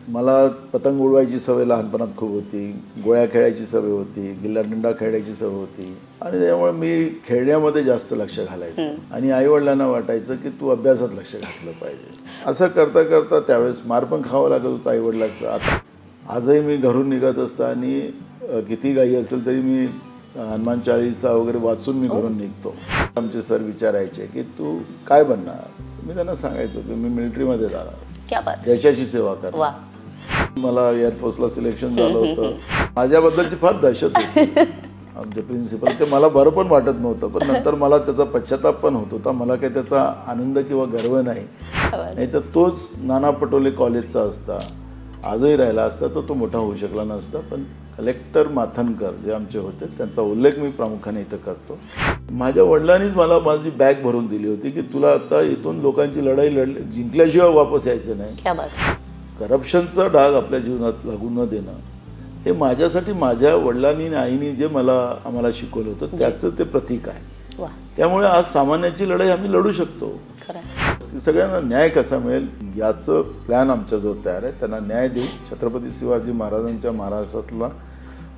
मला पतंग उडवायची सवय लहानपणात खूप होती, गोळ्या खेळायची सवय होती, गिल्लाडंडा खेळायची सवय होती आणि त्यामुळे मी खेळण्यामध्ये जास्त लक्ष घालायचं आणि आईवडिलांना वाटायचं की तू अभ्यासात लक्ष घातलं पाहिजे. असं करता करता त्यावेळेस मार पण खावं लागत होतं आईवडिलांचं. आता आजही मी घरून निघत असताना किती घाई असेल तरी मी हनुमान चालीसा वगैरे वाचून मी घरून निघतो. आमचे सर विचारायचे की तू काय बनणार. मी त्यांना सांगायचो की मी मिलिटरीमध्ये जाणार, क्या बात, देशाची सेवा करणार. मला एअरफोर्सला सिलेक्शन झालं होतं. माझ्याबद्दलची फार दहशत होती. आमचे प्रिन्सिपल ते मला बरं पण वाटत नव्हतं, पण नंतर मला त्याचा पश्चाताप पण होत होता. मला काही त्याचा आनंद किंवा गर्व नाही. तर तोच नाना पटोले कॉलेजचा असता आजही राहिला असता तर तो मोठा होऊ शकला नसता. पण कलेक्टर माथनकर जे आमचे होते त्यांचा उल्लेख मी प्रामुख्याने इथं करतो. माझ्या वडिलांनीच मला माझी बॅग भरून दिली होती की तुला आता इथून लोकांची लढाई जिंकल्याशिवाय वापस यायचं नाही. करप्शनचा डाग आपल्या जीवनात लागू न देणं हे माझ्यासाठी माझ्या वडिलांनी आणि आईनी जे आम्हाला शिकवलं होतं त्याचं ते प्रतीक आहे. त्यामुळे आज सामान्याची लढाई आम्ही लढू शकतो. सगळ्यांना न्याय कसा मिळेल याचं प्लॅन आमच्याजवळ तयार आहे. त्यांना न्याय देऊ. छत्रपती शिवाजी महाराजांच्या महाराष्ट्रातला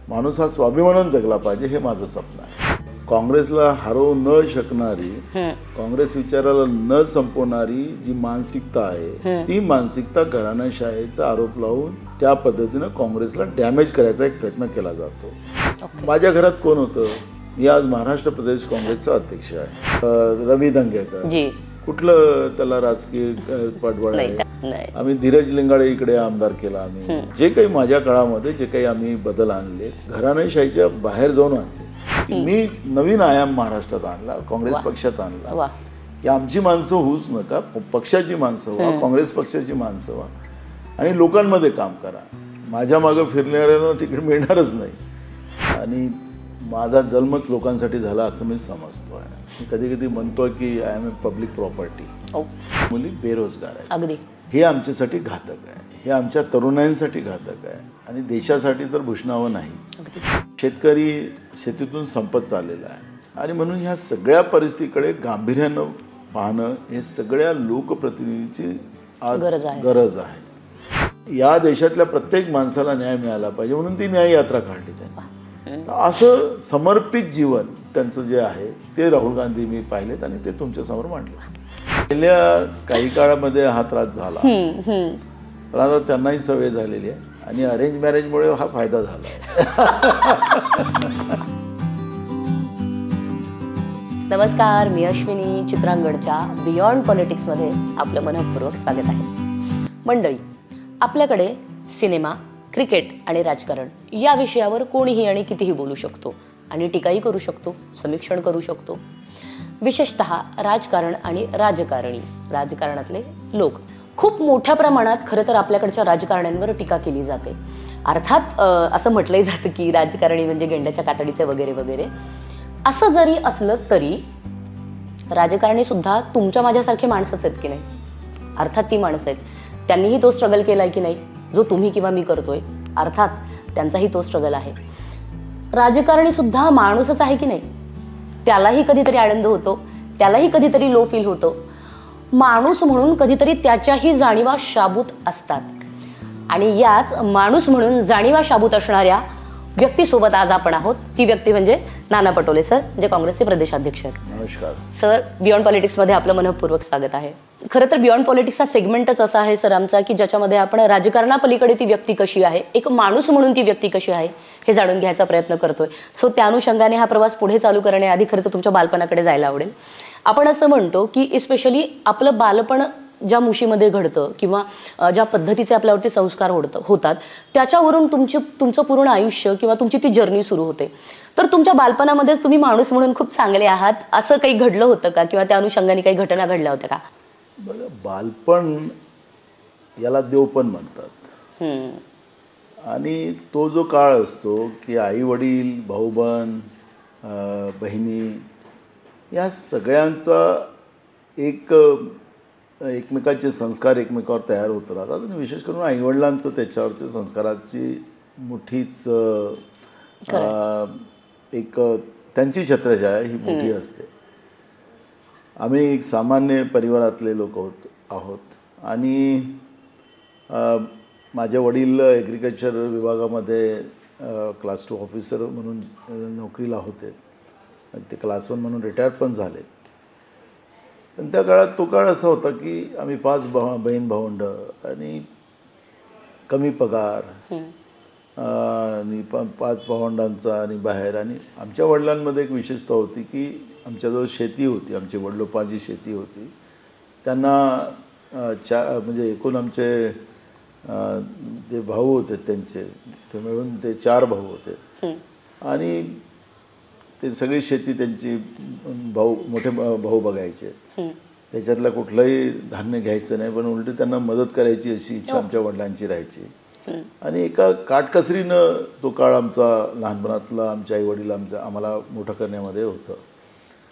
माणूस हा स्वाभिमानाने जगला पाहिजे हे माझं स्वप्न आहे. काँग्रेसला हरवू न शकणारी, काँग्रेस विचाराला न संपवणारी जी मानसिकता आहे ती मानसिकता घराणेशाहीचा आरोप लावून त्या पद्धतीनं काँग्रेसला डॅमेज करायचा एक प्रयत्न केला जातो. माझ्या घरात कोण होतं? मी आज महाराष्ट्र प्रदेश काँग्रेसचा अध्यक्ष आहे. रवी दंगेकर कुठलं त्याला राजकीय पाठबळ आहे. आम्ही धीरज लिंगाडे इकडे आमदार केला. आम्ही जे काही माझ्या काळामध्ये जे काही आम्ही बदल आणले घराणेशाहीच्या बाहेर जाऊन आणले. मी नवीन आयाम महाराष्ट्रात आणला, काँग्रेस पक्षात आणला की आमची माणसं होऊच नका, पक्षाची माणसं व्हा, काँग्रेस पक्षाची माणसं व्हा आणि लोकांमध्ये काम करा. माझ्या मागं फिरणाऱ्यांना तिकीट मिळणारच नाही आणि माझा जन्मच लोकांसाठी झाला असं मी समजतो आहे. मी कधी कधी म्हणतो की I am a public property. मुली बेरोजगार आहेत. अगदी हे आमच्यासाठी घातक आहे. हे आमच्या तरुणांसाठी घातक आहे आणि देशासाठी तर भूषणावं नाही. शेतकरी शेतीतून संपत चाललेला आहे आणि म्हणून ह्या सगळ्या परिस्थितीकडे गांभीर्यानं पाहणं हे सगळ्या लोकप्रतिनिधीची आज गरज आहे. या देशातल्या प्रत्येक माणसाला न्याय मिळाला पाहिजे म्हणून ती न्याय यात्रा काढली त्यांनी. असं समर्पित जीवन त्यांचं जे आहे ते राहुल गांधी मी पाहिलेत आणि ते तुमच्यासमोर मांडलं. गेल्या काही काळामध्ये हा त्रास झाला पण आता त्यांनाही सवय झालेली आहे आणि अरेंज मॅरेजमुळे हा फायदा झाला आहे. नमस्कार, मी अश्विनी. चित्रांगणच्या बियॉन्ड पॉलिटिक्समध्ये आपलं मनःपूर्वक स्वागत आहे. मंडळी, आपल्याकडे सिनेमा, क्रिकेट आणि राजकारण या विषयावर कोणीही आणि कितीही बोलू शकतो आणि टीकाही करू शकतो, समीक्षण करू शकतो. विशेषतः राजकारण आणि राजकारणातले लोक खूप मोठ्या प्रमाणात खरं तर आपल्याकडच्या राजकारण्यांवर टीका केली जाते. अर्थात असं म्हटलंही जातं की राजकारणी म्हणजे गेंड्याच्या कातडीचे वगैरे वगैरे. असं जरी असलं तरी राजकारणी सुद्धा तुमच्या माझ्यासारखे माणसंच आहेत की नाही? अर्थात ती माणसं आहेत. त्यांनीही तो स्ट्रगल केला आहे की नाही जो तुम्ही किंवा मी करतोय? अर्थात त्यांचाही तो स्ट्रगल आहे. राजकारणी सुद्धा माणूसच आहे की नाही? त्यालाही कधीतरी आनंद होतो, त्यालाही कधीतरी लो फील होतो. माणूस म्हणून कधीतरी त्याच्याही जाणीवा शाबूत असतात आणि याच माणूस म्हणून जाणीवा शाबूत असणाऱ्या व्यक्तीसोबत आज आपण आहोत. ती व्यक्ती म्हणजे नाना पटोले सर, जे काँग्रेसचे प्रदेशाध्यक्ष आहेत. नमस्कार सर. बियॉन्ड पॉलिटिक्समध्ये आपलं मनःपूर्वक स्वागत आहे. खरं तर बियॉन्ड पॉलिटिक्स हा सेगमेंटच असा आहे सर आमचा की ज्याच्यामध्ये आपण राजकारणापलीकडे ती व्यक्ती कशी आहे, एक माणूस म्हणून ती व्यक्ती कशी आहे हे जाणून घ्यायचा प्रयत्न करतोय. सो त्या अनुषंगाने हा प्रवास पुढे चालू करण्याआधी खरं तर तुमच्या बालपणाकडे जायला आवडेल. आपण असं म्हणतो की इस्पेशली आपलं बालपण ज्या मुशीमध्ये घडतं किंवा ज्या पद्धतीचे आपल्यावरती संस्कार होतात त्याच्यावरून तुमचं पूर्ण आयुष्य किंवा तुमची ती जर्नी सुरू होते. तर तुमच्या बालपणामध्येच तुम्ही माणूस म्हणून खूप चांगले आहात असं काही घडलं होतं का किंवा त्या अनुषंगाने काही घटना घडल्या होत्या का? बघा, बालपण याला देव पण म्हणतात आणि तो जो काळ असतो की आई वडील, भाऊ बहीण, बहिणी या सगळ्यांचा एकमेकाचे संस्कार एकमेकावर तयार होत राहतात आणि विशेष करून आईवडिलांचं त्याच्यावरच्या संस्काराची मोठीच त्यांची छत्रछाया ही मोठी असते. आम्ही एक सामान्य परिवारातले लोक आहोत आणि माझे वडील ॲग्रिकल्चर विभागामध्ये क्लास 2 ऑफिसर म्हणून नोकरीला होते. ते क्लास 1 म्हणून रिटायर्ड पण झाले. पण त्या काळात तो काळ असा होता की आम्ही 5 बहीण भावंड आणि कमी पगार आणि 5 भावंडांचा आणि बाहेर. आणि आमच्या वडिलांमध्ये एक विशेषता होती की आमच्याजवळ शेती होती, आमची वडिलोपार्जित शेती होती. त्यांना म्हणजे एकूण आमचे जे भाऊ होते त्यांचे ते मिळून ते 4 भाऊ होते आणि ते सगळी शेती त्यांची मोठे भाऊ बघायचे. त्याच्यातलं कुठलंही धान्य घ्यायचं नाही, पण उलटी त्यांना मदत करायची अशी इच्छा आमच्या वडिलांची राहायची. आणि एका काटकसरीनं तो काळ आमचा लहानपणातला आमच्या आईवडील आम्हाला मोठं करण्यामध्ये होतं.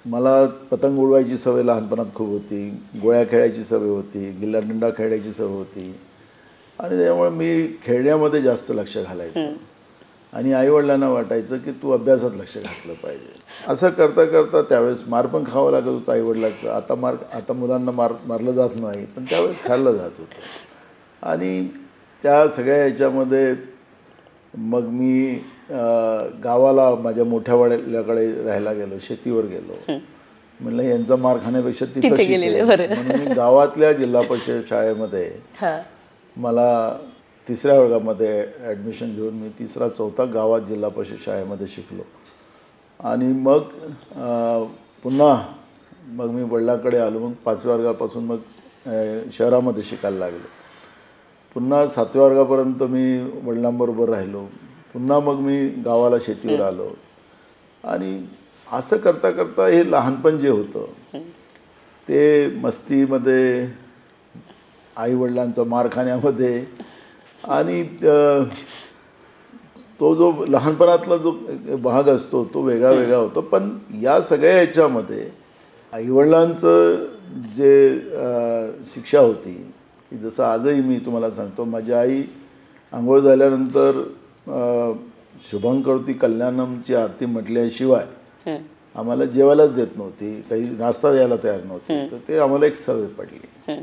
मला पतंग उडवायची सवय लहानपणात खूप होती, गोळ्या खेळायची सवय होती, गिल्लाडंडा खेळायची सवय होती आणि त्यामुळे मी खेळण्यामध्ये जास्त लक्ष घालायचं. आणि आईवडिलांना वाटायचं की तू अभ्यासात लक्ष घातलं पाहिजे. असं करता करता त्यावेळेस मार पण खावं लागत होतं आईवडिलाचं. आता मुलांना मारलं जात नाही, पण त्यावेळेस खाल्लं जात होतं. आणि त्या सगळ्या याच्यामध्ये मग मी गावाला माझ्या मोठ्या वडिलांकडे राहायला गेलो, शेतीवर गेलो. म्हणलं यांचा मार खाण्यापेक्षा तिथं शिकेल म्हणून मी गावातल्या जिल्हा परिषद शाळेमध्ये मला 3ऱ्या वर्गामध्ये ॲडमिशन घेऊन मी 3रा-4था गावात जिल्हा परिषद शाळेमध्ये शिकलो. आणि मग पुन्हा मी वडिलांकडे आलो. मग 5व्या वर्गापासून मग शहरामध्ये शिकायला लागलो. पुन्हा 7व्या वर्गापर्यंत मी वडिलांबरोबर राहिलो. पुन्हा मग मी गावाला शेतीवर आलो. आणि असं करता करता हे लहानपण जे होतं ते मस्तीमध्ये, आईवडिलांचा मार खाण्यामध्ये आणि तो जो लहानपणातला जो भाग असतो तो वेगळा वेगळा होतो. पण या सगळ्या याच्यामध्ये आईवडिलांचं जे शिक्षा होती की जसं आजही मी तुम्हाला सांगतो, माझी आई आंघोळ झाल्यानंतर शुभंकरोती कल्याणमची आरती म्हटल्याशिवाय आम्हाला जेवायलाच देत नव्हती, काही नाश्ता द्यायला तयार नव्हती. तर ते आम्हाला एक सवय पडली.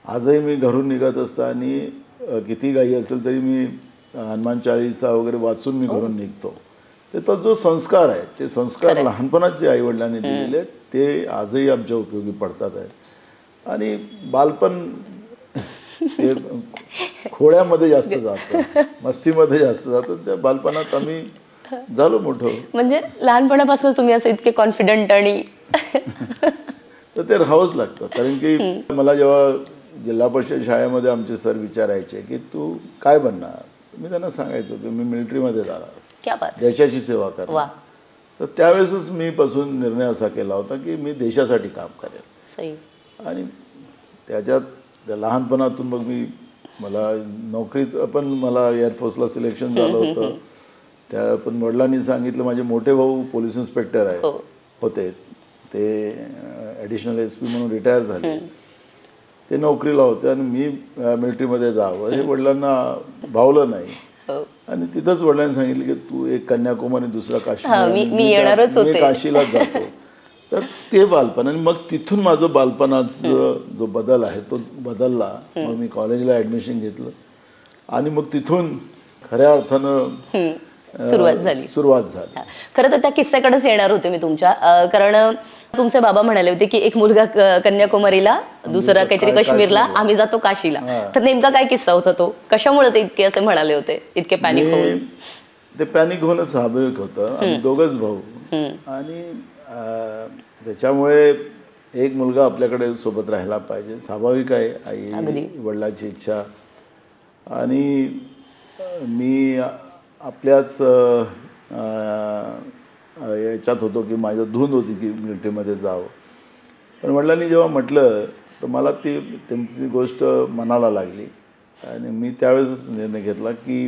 आजही मी घरून निघत असताना किती घाई असेल तरी मी हनुमान चालीसा वगैरे वाचून मी घरून निघतो. तर जो संस्कार आहे ते संस्कार लहानपणात जे आईवडिलांनी दिलेले आहेत ते आजही आमच्या उपयोगी पडतात आहेत. आणि बालपण हे खोड्यामध्ये जास्त जातं, मस्तीमध्ये जास्त जातं. त्या बालपणात आम्ही झालो मोठं. म्हणजे लहानपणापासून तुम्ही असं इतके कॉन्फिडंट आणि तर ते राहावंच लागतं. कारण की मला जेव्हा जिल्हा परिषद शाळेमध्ये आमचे सर विचारायचे की तू काय बनणार, मी त्यांना सांगायचो की मी मिलिटरीमध्ये जाणार, देशाची सेवा करणार. तर त्यावेळेसच मी पासून निर्णय असा केला होता की मी देशासाठी काम करेल. आणि त्याच्यात लहानपणातून मग मला नोकरीचं पण मला एअरफोर्सला सिलेक्शन झालं होतं. त्या पण वडिलांनी सांगितलं, माझे मोठे भाऊ पोलीस इन्स्पेक्टर होते, ते ॲडिशनल SP म्हणून रिटायर झाले. ते नोकरीला होते आणि मी मिलिटरीमध्ये जावं हे वडिलांना भावलं नाही. आणि तिथंच वडिलांनी सांगितलं की तू एक कन्याकुमारी, दुसरा काश्मीर, मी काशीलाच जातो. तर ते बालपण. आणि मग तिथून माझं बालपणाचा जो बदल आहे तो बदलला. मग मी कॉलेजला ॲडमिशन घेतलं आणि मग तिथून खऱ्या अर्थानं सुरुवात झाली. खरं तर त्या किस्स्याकडेच येणार होते मी तुमच्या. कारण तुमचे बाबा म्हणाले होते की एक मुलगा कन्याकुमारीला, दुसरा काहीतरी काश्मीरला, आम्ही जातो काशीला. तर नेमका काय किस्सा होता तो? कशामुळे ते इतके असे म्हणाले होते, इतके पॅनिक होऊन? ते पॅनिक होणं स्वाभाविक होतं. आम्ही दोघंच भाऊ आणि त्याच्यामुळे एक मुलगा आपल्याकडे सोबत राहायला पाहिजे, स्वाभाविक आहे, आई वडिलांची इच्छा. आणि मी आपल्याच याच्यात होतो की माझं धून होती की मिलिटरीमध्ये जावं. पण वडिलांनी जेव्हा म्हटलं तर मला त्यांची गोष्ट मनाला लागली. आणि मी त्यावेळेसच निर्णय घेतला की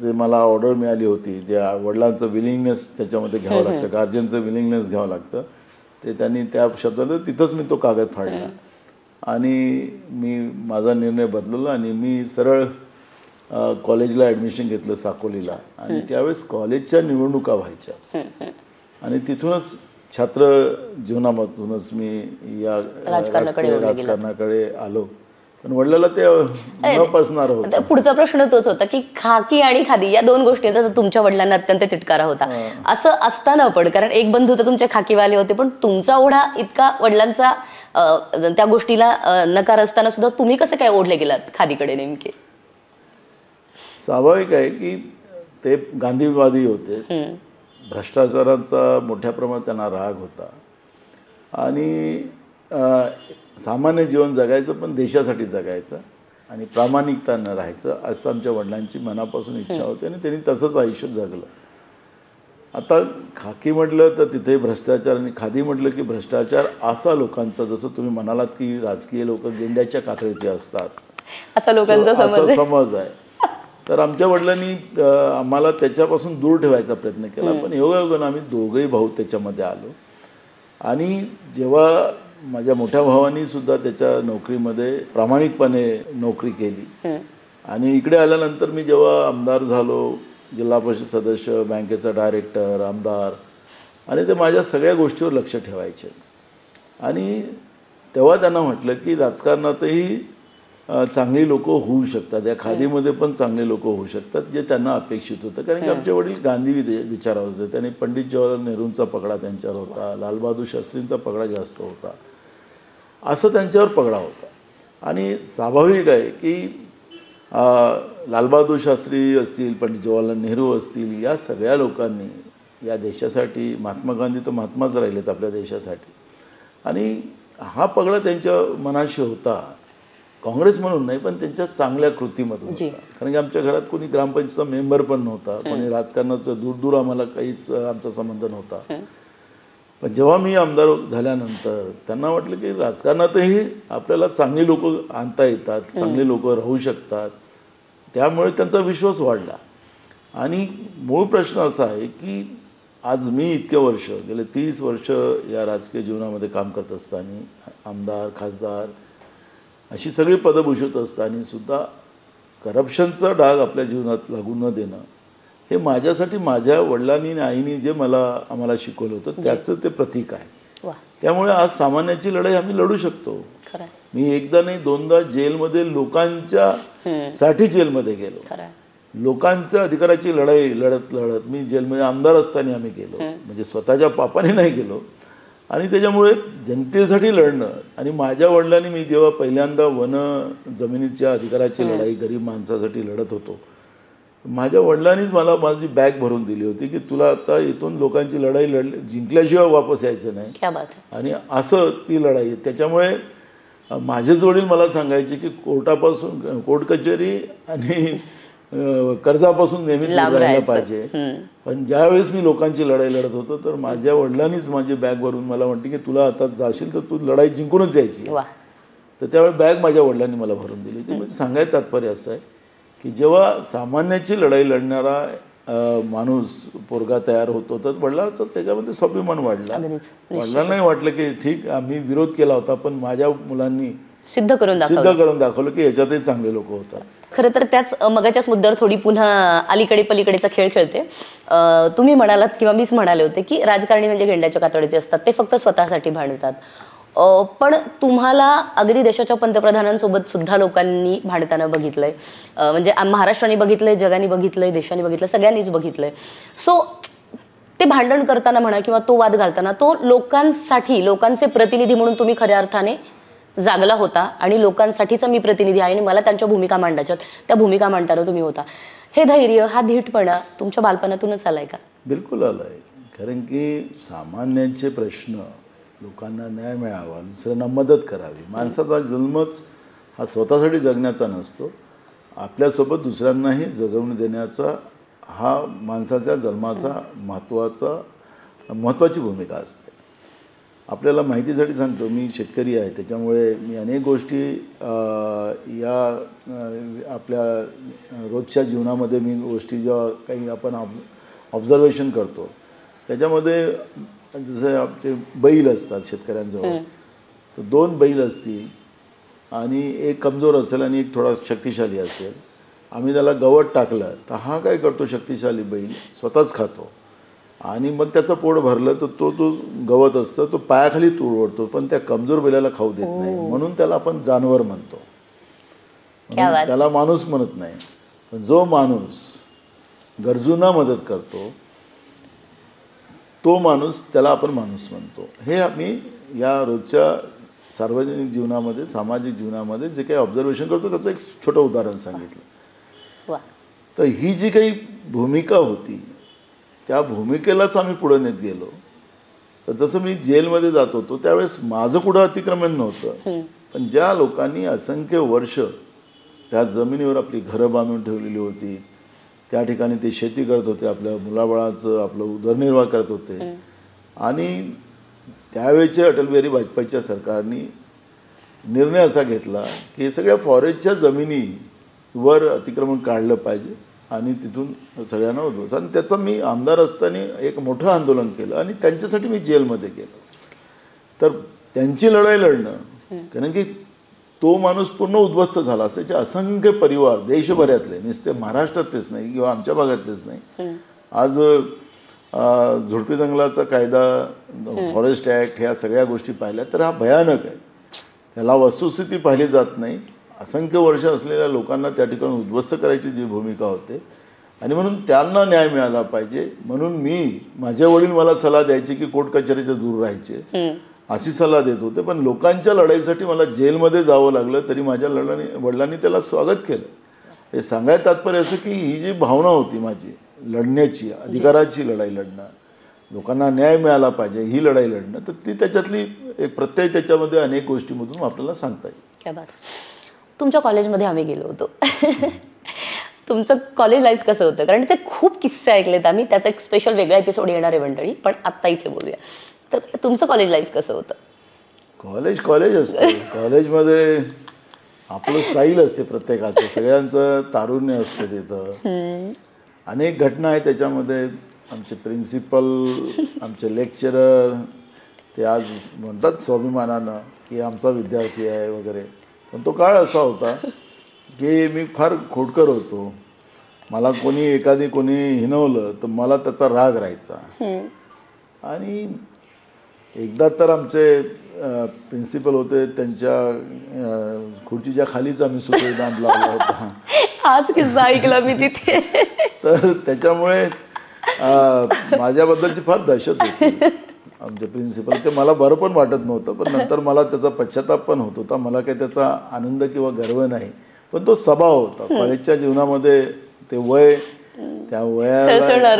जे मला ऑर्डर मिळाली होती, जे वडिलांचं विलिंगनेस त्याच्यामध्ये घ्यावं लागतं, गार्जियनचं विलिंगनेस घ्यावं लागतं, ते त्यांनी त्या शब्दाला तिथंच मी तो कागद फाडला आणि मी माझा निर्णय बदलला आणि मी सरळ कॉलेजला ॲडमिशन घेतलं साकोलीला. आणि त्यावेळेस कॉलेजच्या निवडणुका व्हायच्या आणि तिथूनच छात्र जीवनामधूनच मी या राजकारणाकडे आलो. पण वडिलांना ते न पसणार होतं. आता पुढचा प्रश्न तोच होता की खाकी आणि खादी या दोन गोष्टींचा तुमच्या वडिलांना अत्यंत तिटकारा होता. असं असताना पण, कारण एक बंधू तर तुमचे खाकीवाले होते, पण तुमचा ओढा इतका वडिलांचा त्या गोष्टीला नकार असताना सुद्धा तुम्ही कसं काय ओढले गेलात खादीकडे नेमके? स्वाभाविक आहे की ते गांधीवादी होते. भ्रष्टाचाराचा मोठ्या प्रमाणात त्यांना राग होता आणि सामान्य जीवन जगायचं पण देशासाठी जगायचं आणि प्रामाणिकतानं राहायचं असं आमच्या वडिलांची मनापासून इच्छा होती आणि त्यांनी तसंच आयुष्य जगलं. आता खाकी म्हटलं तर तिथे भ्रष्टाचार आणि खादी म्हटलं की भ्रष्टाचार असा लोकांचा, जसं तुम्ही म्हणालात की राजकीय लोक गेंड्याच्या कातळीचे असतात असा लोकांचा असा समज आहे. तर आमच्या वडिलांनी आम्हाला त्याच्यापासून दूर ठेवायचा प्रयत्न केला, पण योगायोगानं आम्ही दोघंही भाऊ त्याच्यामध्ये आलो. आणि जेव्हा माझ्या मोठ्या भावानी सुद्धा त्याच्या नोकरीमध्ये प्रामाणिकपणे नोकरी केली आणि इकडे आल्यानंतर मी जेव्हा आमदार झालो, जिल्हा परिषद सदस्य, बँकेचा डायरेक्टर, आमदार, आणि ते माझ्या सगळ्या गोष्टीवर लक्ष ठेवायचे. आणि तेव्हा त्यांना म्हटलं की राजकारणातही चांगली लोक होऊ शकतात, या खादीमध्ये पण चांगले लोक होऊ शकतात, जे त्यांना अपेक्षित होतं. कारण की आमचे वडील गांधी विचारावर होते. त्यांनी पंडित जवाहरलाल नेहरूंचा पगडा त्यांच्यावर होता, लालबहादूर शास्त्रींचा पगडा जास्त होता, असं त्यांच्यावर पगडा होता. आणि स्वाभाविक आहे की लालबहादूर शास्त्री असतील, पंडित जवाहरलाल नेहरू असतील, या सगळ्या लोकांनी या देशासाठी, महात्मा गांधी तर महात्माच राहिलेत आपल्या देशासाठी, आणि हा पगडा त्यांच्या मनाशी होता. काँग्रेस म्हणून नाही, पण त्यांच्या चांगल्या कृतीमधून होता. कारण की आमच्या घरात कोणी ग्रामपंचायतचा मेंबर पण नव्हता, कोणी राजकारणाचं दूर दूर आम्हाला काहीच आमचा संबंध नव्हता. पण जेव्हा मी आमदार झाल्यानंतर त्यांना वाटलं की राजकारणातही आपल्याला चांगली लोक आणता येतात, चांगली लोक राहू शकतात, त्यामुळे त्यांचा विश्वास वाढला. आणि मूळ प्रश्न असा आहे की आज मी इतके वर्ष, गेले 30 वर्ष या राजकीय जीवनामध्ये काम करत असताना, आमदार, खासदार अशी सगळी पदं भूषवत असताना सुद्धा करप्शनचा डाग आपल्या जीवनात लागू न देणं, हे माझ्यासाठी माझ्या वडिलांनी आणि आईनी जे आम्हाला शिकवलं होतं त्याचं ते प्रतीक आहे. त्यामुळे आज सामान्याची लढाई आम्ही लढू शकतो. मी एकदा नाही दोनदा जेलमध्ये लोकांच्या साठी जेलमध्ये गेलो, लोकांच्या अधिकाराची लढाई लढत मी जेलमध्ये आमदार असताना आम्ही गेलो, म्हणजे स्वतःच्या पापाने नाही गेलो. आणि त्याच्यामुळे जनतेसाठी लढणं, आणि माझ्या वडिलांनी, मी जेव्हा पहिल्यांदा जमिनीच्या अधिकाराची लढाई गरीब माणसासाठी लढत होतो, माझ्या वडिलांनीच मला माझी बॅग भरून दिली होती की तुला आता इथून लोकांची लढाई जिंकल्याशिवाय वापस यायचं नाही, आणि असं ती लढाई. त्याच्यामुळे माझेच वडील मला सांगायचे की कोर्ट कचेरी आणि कर्जापासून नेहमी राहायला पाहिजे. पण ज्यावेळेस मी लोकांची लढाई लढत होतो तर माझ्या वडिलांनीच माझी बॅग भरून मला म्हणते की तुला आता जाशील तर तू लढाई जिंकूनच यायची. तर त्यावेळी बॅग माझ्या वडिलांनी मला भरून दिली. ते म्हणजे सांगायचं तात्पर्य असं आहे की जेव्हा सामान्याची लढाई लढणारा माणूस, पोरगा तयार होतो, तर वडिलांचा त्याच्यामध्ये स्वाभिमान वाढला. वडिलांनाही वाटलं की ठीक, आम्ही विरोध केला होता पण माझ्या मुलांनी सिद्ध करून दाखवलं की याच्यातही चांगले लोक होतात. खरं तर त्याच मगाच्याच मुद्द्यावर थोडी पुन्हा अलीकडे पलीकडेचा खेळ खेळते. तुम्ही म्हणालात किंवा मीच म्हणाले होते की राजकारणी म्हणजे गेंड्याच्या कातडीचे असतात, ते फक्त स्वतःसाठी भांडतात. पण तुम्हाला अगदी देशाच्या पंतप्रधानांसोबत सुद्धा लोकांनी भांडताना बघितलंय, म्हणजे महाराष्ट्राने बघितलंय, जगाने बघितलंय, देशाने बघितलंय, सगळ्यांनीच बघितलंय. सो ते भांडण करताना म्हणा किंवा तो वाद घालताना तो लोकांसाठी, लोकांचे प्रतिनिधी म्हणून तुम्ही खऱ्या अर्थाने जागला होता आणि लोकांसाठीचा मी प्रतिनिधी आहे आणि मला त्यांच्या भूमिका मांडायच्यात, त्या भूमिका मांडताना तुम्ही होता. हे धैर्य, हा धीटपणा तुमच्या बालपणातूनच आलाय का? बिलकुल आलाय. कारण की सामान्यांचे प्रश्न, लोकांना न्याय मिळावा, दुसऱ्यांना मदत करावी. माणसाचा जन्मच हा स्वतःसाठी जगण्याचा नसतो, आपल्यासोबत दुसऱ्यांनाही जगवून देण्याचा हा माणसाच्या जन्माचा महत्त्वाची भूमिका असते. आपल्याला माहितीसाठी सांगतो, मी शेतकरी आहे, त्याच्यामुळे मी अनेक गोष्टी या आपल्या रोजच्या जीवनामध्ये मी गोष्टी जेव्हा काही आपण ऑब्झर्वेशन करतो, त्याच्यामध्ये जसं आमचे बैल असतात शेतकऱ्यांजवळ, तर 2 बैल असतील आणि एक कमजोर असेल आणि एक थोडा शक्तिशाली असेल. आम्ही त्याला गवत टाकलं तर हा काय करतो, शक्तिशाली बैल स्वतःच खातो, आणि मग त्याचं पोट भरलं तर तो गवत असतं तो पायाखाली तुडवतो, पण त्या कमजोर बैलाला खाऊ देत नाही, म्हणून त्याला आपण जानवर म्हणतो. क्या बात. त्याला माणूस म्हणत नाही. पण जो माणूस गरजूंना मदत करतो तो माणूस, त्याला आपण माणूस म्हणतो. हे आम्ही या रोजच्या सार्वजनिक जीवनामध्ये, सामाजिक जीवनामध्ये जे काही ऑब्झर्वेशन करतो त्याचं एक छोटं उदाहरण सांगितलं. वा. तर ही जी काही भूमिका होती त्या भूमिकेलाच आम्ही पुढे नेत गेलो. तर जसं मी जेलमध्ये जात होतो त्यावेळेस माझं कुठं अतिक्रमण नव्हतं, पण ज्या लोकांनी असंख्य वर्ष त्या जमिनीवर आपली घरं बांधून ठेवलेली होती, त्या ठिकाणी ते शेती करत होते, आपल्या मुलाबाळाचं आपलं उदरनिर्वाह करत होते, आणि त्यावेळेच्या अटल बिहारी वाजपेयीच्या सरकारने निर्णय असा घेतला की सगळ्या फॉरेस्टच्या जमिनीवर अतिक्रमण काढलं पाहिजे आणि तिथून सगळ्यांना उद्ध्वस्त. आणि त्याचं मी आमदार असताना एक मोठं आंदोलन केलं आणि त्यांच्यासाठी मी जेलमध्ये गेलो. तर त्यांची लढाई लढणं, कारण की तो माणूस पूर्ण उद्ध्वस्त झाला. असायचे असंख्य परिवार देशभरातले, नुसते महाराष्ट्रातलेच नाही किंवा आमच्या भागातलेच नाही. आज झुडपी जंगलाचा कायदा, फॉरेस्ट ॲक्ट, ह्या सगळ्या गोष्टी पाहिल्या तर हा भयानक आहे. त्याला वस्तुस्थिती पाहिली जात नाही. असंख्य वर्ष असलेल्या लोकांना त्या ठिकाणी उद्ध्वस्त करायची जी भूमिका होते, आणि म्हणून त्यांना न्याय मिळाला पाहिजे म्हणून माझे वडील मला सल्ला द्यायचे की कोर्ट कचेरीच्या दूर राहायचे, अशी सल्ला देत होते. पण लोकांच्या लढाईसाठी मला जेलमध्ये जावं लागलं तरी माझ्या वडिलांनी त्याला स्वागत केलं. हे सांगायचं तात्पर्य असं की ही जी भावना होती माझी लढण्याची, अधिकाराची लढाई लढणं, लोकांना न्याय मिळाला पाहिजे ही लढाई लढणं, तर ती त्याच्यातली एक प्रत्यय त्याच्यामध्ये अनेक गोष्टीमधून आपल्याला सांगता येईल. क्या बात. तुमच्या कॉलेजमध्ये आम्ही गेलो होतो. तुमचं कॉलेज लाईफ कसं होतं? कारण ते खूप किस्से ऐकलेत आम्ही, त्याचा एक स्पेशल वेगळा एपिसोड येणार आहे मंडळी, पण आत्ता इथे बोलूया. तर तुमचं कॉलेज लाईफ कसं होतं? कॉलेज असतं. कॉलेजमध्ये आपलं स्टाईल असते प्रत्येकाचं, सगळ्यांचं तारुण्य असतं तिथं. अनेक घटना आहेत त्याच्यामध्ये. आमचे प्रिन्सिपल, आमचे लेक्चरर ते आज म्हणतात स्वाभिमानानं की आमचा विद्यार्थी आहे वगैरे. पण तो काळ असा होता की मी फार खोडकर होतो. मला कोणी हिणवलं तर मला त्याचा राग राहायचा. आणि एकदा तर आमचे प्रिन्सिपल होते, त्यांच्या खुर्चीच्या खालीच आम्ही सुतळी बांध लावला होता. आज किस्सा ऐकला मी तिथे. तर त्याच्यामुळे माझ्याबद्दलची फार दहशत होती. आमचे प्रिन्सिपल ते मला बरं पण वाटत नव्हतं, पण नंतर मला त्याचा पश्चाताप पण होत होता. मला काही त्याचा आनंद किंवा गर्व नाही, पण तो स्वभाव होता. कॉलेजच्या जीवनामध्ये ते वय, त्या वयाला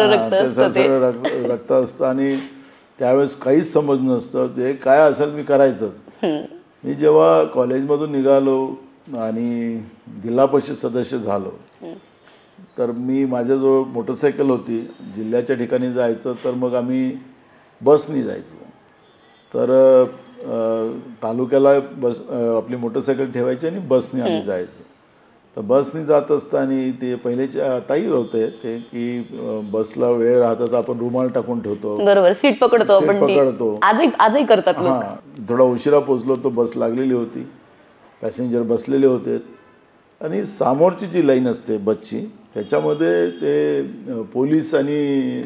रक्त असतं आणि त्यावेळेस काहीच समज नसतं. ते काय असेल मी करायचंच. मी जेव्हा कॉलेजमधून निघालो आणि जिल्हा परिषद सदस्य झालो तर माझ्याजवळ मोटरसायकल होती. जिल्ह्याच्या ठिकाणी जायचं तर मग आम्ही बसनी जायचो. तर तालुक्याला आपली मोटरसायकल ठेवायची आणि बसने आम्ही जायचो. तर बसनी जात असताना ते पहिलेच्या ताई होते ते की बसला वेळ राहता तर आपण रुमाल टाकून ठेवतो, बरोबर, सीट पकडतो आपण. आजही करतात. हां, थोडा उशिरा पोचलो तो बस लागलेली होती, पॅसेंजर बसलेले होते आणि समोरची जी लाईन असते बसची त्याच्यामध्ये ते पोलीस आणि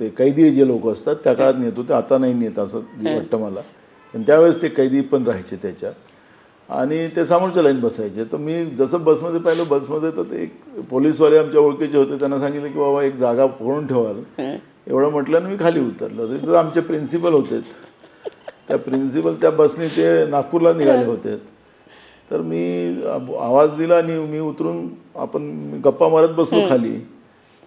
ते कैदी जे लोक असतात त्या काळात नेत होते, आता नाही नेत असं वाटतं मला. पण त्यावेळेस ते कैदी पण राहायचे त्याच्यात आणि ते समोरच्या लाईन बसायचे. तर मी जसं बसमध्ये पाहिलं, बसमध्ये तर ते एक पोलीसवाले आमच्या ओळखीचे होते, त्यांना सांगितलं की बाबा एक जागा पकडून ठेवाल. एवढं म्हटलं आणि मी खाली उतरलो. तिथं आमचे प्रिन्सिपल होते. त्या प्रिन्सिपल त्या बसने ते नागपूरला निघाले होते. तर मी आवाज दिला आणि मी उतरून आपण गप्पा मारत बसलो खाली.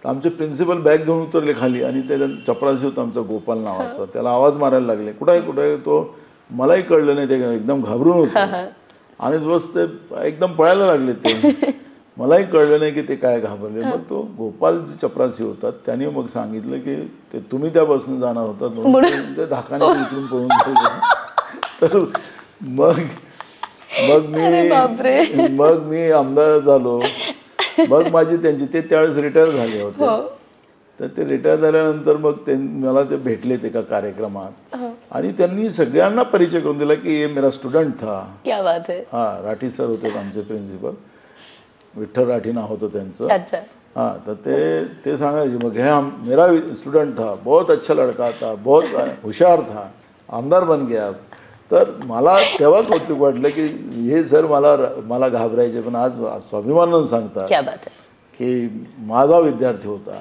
तर आमचे प्रिन्सिपल बॅग घेऊन उतरले खाली आणि ते चपरासी होता आमचा गोपाल नावाचा, त्याला आवाज मारायला लागले, कुठं आहे. तो मलाही कळलं नाही, ते एकदम घाबरून होतं आणि बस ते एकदम पळायला लागले. ते मलाही कळलं नाही की ते काय घाबरले. मग तो गोपाल जे चपरासी होता त्याने मग सांगितलं की ते तुम्ही त्या बसने जाणार होता, ते धाकाने उतरून पळून गेले. तर मग मी आमदार झालो. मग माझी त्यांची ते त्यावेळेस रिटायर झाले होते. तर ते रिटायर झाल्यानंतर मग मला ते भेटले एका कार्यक्रमात आणि त्यांनी सगळ्यांना परिचय करून दिला की हे मेरा स्टुडंट था. क्या बात है. हां, राठी सर होते आमचे प्रिन्सिपल, विठ्ठल राठी नाव होतं त्यांचं. हाँ, तो ते सांगायचे मग हे मेरा स्टूडेंट था, बहुत अच्छा लड़का था, बहुत होशियार था, आमदार बन गया. तर मला तेव्हा कौतुक वाटलं की हे सर मला घाबरायचे, पण आज स्वाभिमानानं सांगतात क्या बात आहे. की माझा विद्यार्थी होता.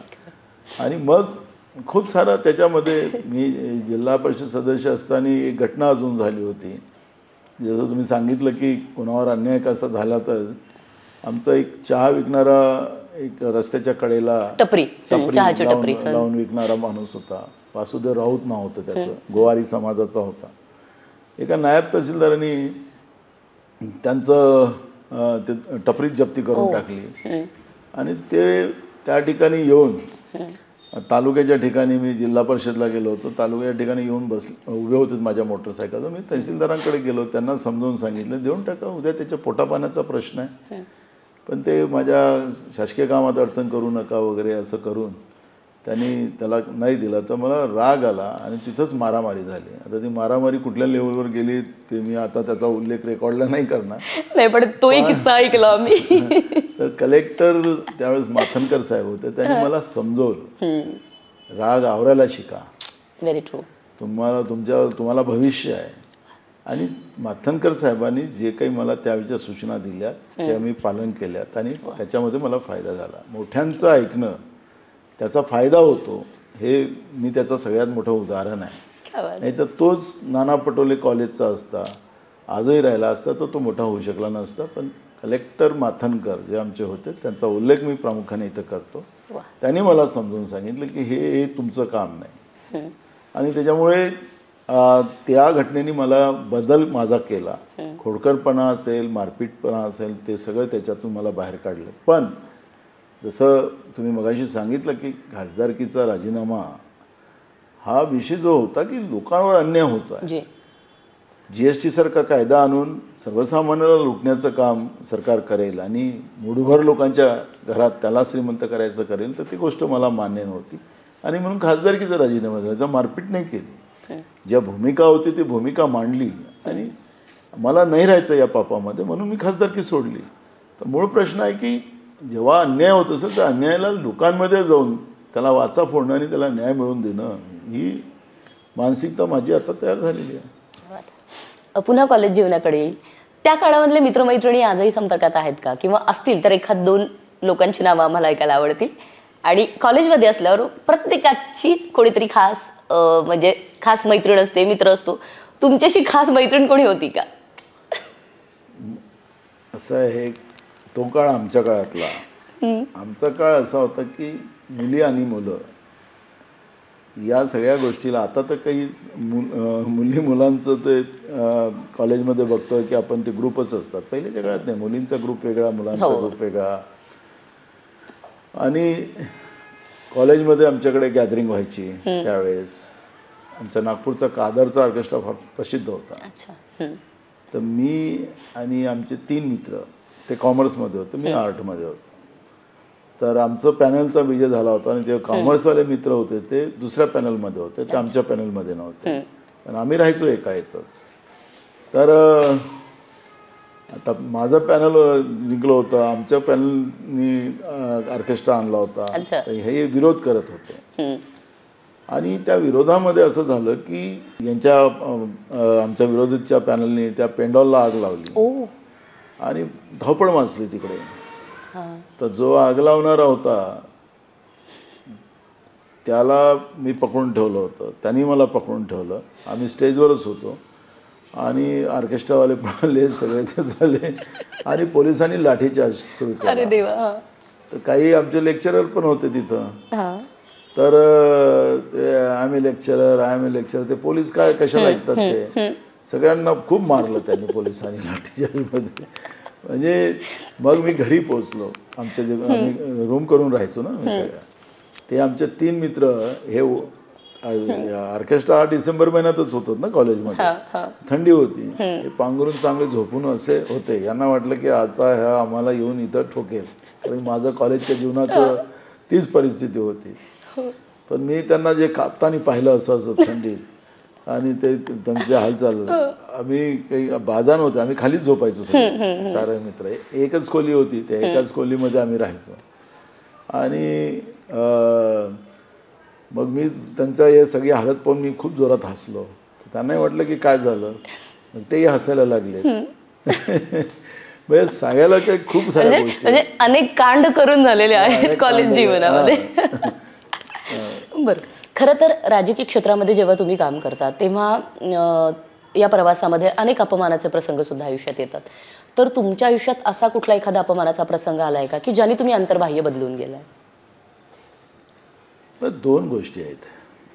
आणि मग खूप सारा त्याच्यामध्ये मी जिल्हा परिषद सदस्य असताना एक घटना अजून झाली होती. जसं तुम्ही सांगितलं की कोणावर अन्याय कसा झाला, तर आमचा एक चहा विकणारा एक रस्त्याच्या कडेला टपरी चहाची टपरी लावून विकणारा माणूस होता. वासुदेव राऊत नाव होतं त्याचं, गोवारी समाजाचा होता. एका नायब तहसीलदारांनी त्यांचं ते टपरीत जप्ती करून टाकली. आणि ते त्या ठिकाणी येऊन तालुक्याच्या ठिकाणी, मी जिल्हा परिषदला गेलो होतो, तालुक्याच्या ठिकाणी येऊन उभे होते माझ्या मोटरसायकलवर. मी तहसीलदारांकडे गेलो, त्यांना समजावून सांगितलं देऊन टाका, उद्या त्याच्या पोटापाण्याचा प्रश्न आहे, पण ते माझ्या शासकीय कामात अडचण करू नका वगैरे असं करून त्यांनी त्याला नाही दिलं. तर मला राग आला आणि तिथंच मारामारी झाली. आता ती मारामारी कुठल्या लेवलवर गेली ते मी आता त्याचा उल्लेख रेकॉर्डला नाही करणार, नाही, पण तोही किस्सा ऐकला मी. तर कलेक्टर त्यावेळेस माथनकर साहेब होते, त्यांनी मला समजवलं राग आवरायला शिका, व्हेरी ट्रू, तुम्हाला भविष्य आहे. आणि माथनकर साहेबांनी जे काही मला त्यावेळच्या सूचना दिल्या त्या मी पालन केल्यात आणि त्याच्यामध्ये मला फायदा झाला. मोठ्यांचं ऐकणं त्याचा फायदा होतो, हे मी त्याचं सगळ्यात मोठं उदाहरण आहे. नाही तर तोच नाना पटोले कॉलेजचा असता, आजही राहिला असता तर तो मोठा होऊ शकला नसता. पण कलेक्टर माथनकर जे आमचे होते त्यांचा उल्लेख मी प्रामुख्याने इथं करतो. त्यांनी मला समजून सांगितलं की हे तुमचं काम नाही. आणि त्याच्यामुळे त्या घटनेने मला बदल माझा केला. खोडकरपणा असेल, मारपीटपणा असेल, ते सगळं त्याच्यातून मला बाहेर काढलं. पण जसं तुम्ही मगाशी सांगितलं की खासदारकीचा राजीनामा हा विषय जो होता की लोकांवर अन्याय होतो आहे. GST सारखा कायदा आणून सर्वसामान्याला लुटण्याचं काम सरकार करेल आणि मूठभर लोकांच्या घरात त्याला श्रीमंत करायचं करेल, तर ती गोष्ट मला मान्य नव्हती. आणि म्हणून खासदारकीचा राजीनामा झाला. तर मारपीट नाही केली, ज्या भूमिका होती ती भूमिका मांडली आणि मला नाही राहायचं या पापामध्ये, म्हणून मी खासदारकी सोडली. तर मूळ प्रश्न आहे की जेव्हा अन्याय होत असेल तर अन्यायाला लोकांमध्ये जाऊन त्याला वाचा फोडणं आणि त्याला न्याय मिळवून देणं, ही मानसिकता माझी आता तयार झालेली आहे. पुन्हा कॉलेज जीवनाकडे येईल. त्या काळामधले मित्रमैत्रिणी आजही संपर्कात आहेत का, किंवा असतील तर एखाद दोन लोकांची नावं आम्हाला ऐकायला आवडतील. आणि कॉलेजमध्ये असल्यावर प्रत्येकाची कोणीतरी खास म्हणजे खास मैत्रीण असते, मित्र असतो. तुमच्याशी खास मैत्रीण कोणी होती का? असं आहे, तो काळ आमच्या काळातला. आमचा काळ असा होता की मुली आणि मुलं या सगळ्या गोष्टीला, आता तर काही मुली मुलांचं ते कॉलेजमध्ये बघतोय की आपण ते ग्रुपच असतात. पहिल्याच्या काळात नाही, मुलींचा ग्रुप वेगळा, मुलांचा ग्रुप वेगळा. आणि कॉलेजमध्ये आमच्याकडे गॅदरिंग व्हायची त्यावेळेस. आमचा नागपूरचा कादरचा ऑर्केस्ट्रा फार प्रसिद्ध होता. तर मी आणि आमचे 3 मित्र, ते कॉमर्समध्ये होते, मी आर्टमध्ये होतो. तर आमचं पॅनलचा विजय झाला होता आणि ते कॉमर्सवाले मित्र होते ते दुसऱ्या पॅनलमध्ये होते, ते आमच्या पॅनलमध्ये नव्हते. पण आम्ही राहायचो एका येतच. तर आता माझं पॅनल जिंकलं होतं, आमच्या पॅनलनी ऑर्केस्ट्रा आणला होता. तर हे विरोध करत होते. आणि त्या विरोधामध्ये असं झालं की आमच्या विरोधीच्या पॅनलनी त्या पेंडॉलला आग लावली आणि धावपळ माजली तिकडे. तर जो आग लावणारा होता त्याला मी पकडून ठेवलं होतं, त्यांनी मला पकडून ठेवलं. आम्ही स्टेजवरच होतो आणि ऑर्केस्ट्रावाले पळाले, सगळे ते झाले आणि पोलिसांनी लाठीचार्ज सुरू केला. तर काही आमचे लेक्चरर पण होते तिथं. तर आम्ही लेक्चरर, ते पोलीस काय कशाला ऐकतात, ते सगळ्यांना खूप मारलं त्यांनी पोलिसांनी लाठीचार्जमध्ये. म्हणजे मग मी घरी पोचलो. आमच्या जे आम्ही रूम करून राहायचो ना सगळ्या, ते आमचे 3 मित्र, हे ऑर्केस्ट्रा हा डिसेंबर महिन्यातच होतो ना कॉलेजमध्ये, थंडी होती. हे पांघरून चांगले झोपून असे होते. यांना वाटलं की आता ह्या आम्हाला येऊन इथं ठोकेल, कारण माझं कॉलेजच्या जीवनाचं तीच परिस्थिती होती. पण मी त्यांना जे कापताना पाहिलं असं थंडीत, आणि ते त्यांचे हालचाल, आम्ही काही बाजान होते, आम्ही खालीच झोपायचो सगळे 4 मित्र. एकच खोली होती, त्या एकाच खोलीमध्ये आम्ही राहायचो. आणि मग मी त्यांच्या हे सगळी हालत पाहून मी खूप जोरात हसलो. त्यांनाही वाटलं की काय झालं. मग तेही हसायला लागले. म्हणजे सांगायला काही खूप साऱ्या गोष्टी म्हणजे अनेक कांड करून झालेले आहेत कॉलेज जीवनामध्ये. बरं, खरं तर राजकीय क्षेत्रामध्ये जेव्हा तुम्ही काम करता तेव्हा या प्रवासामध्ये अनेक अपमानाचे प्रसंग सुद्धा आयुष्यात येतात. तर तुमच्या आयुष्यात असा कुठला एखादा अपमानाचा प्रसंग आलाय का की ज्याने तुम्ही अंतर्बाह्य बदलून गेलाय? दोन गोष्टी आहेत.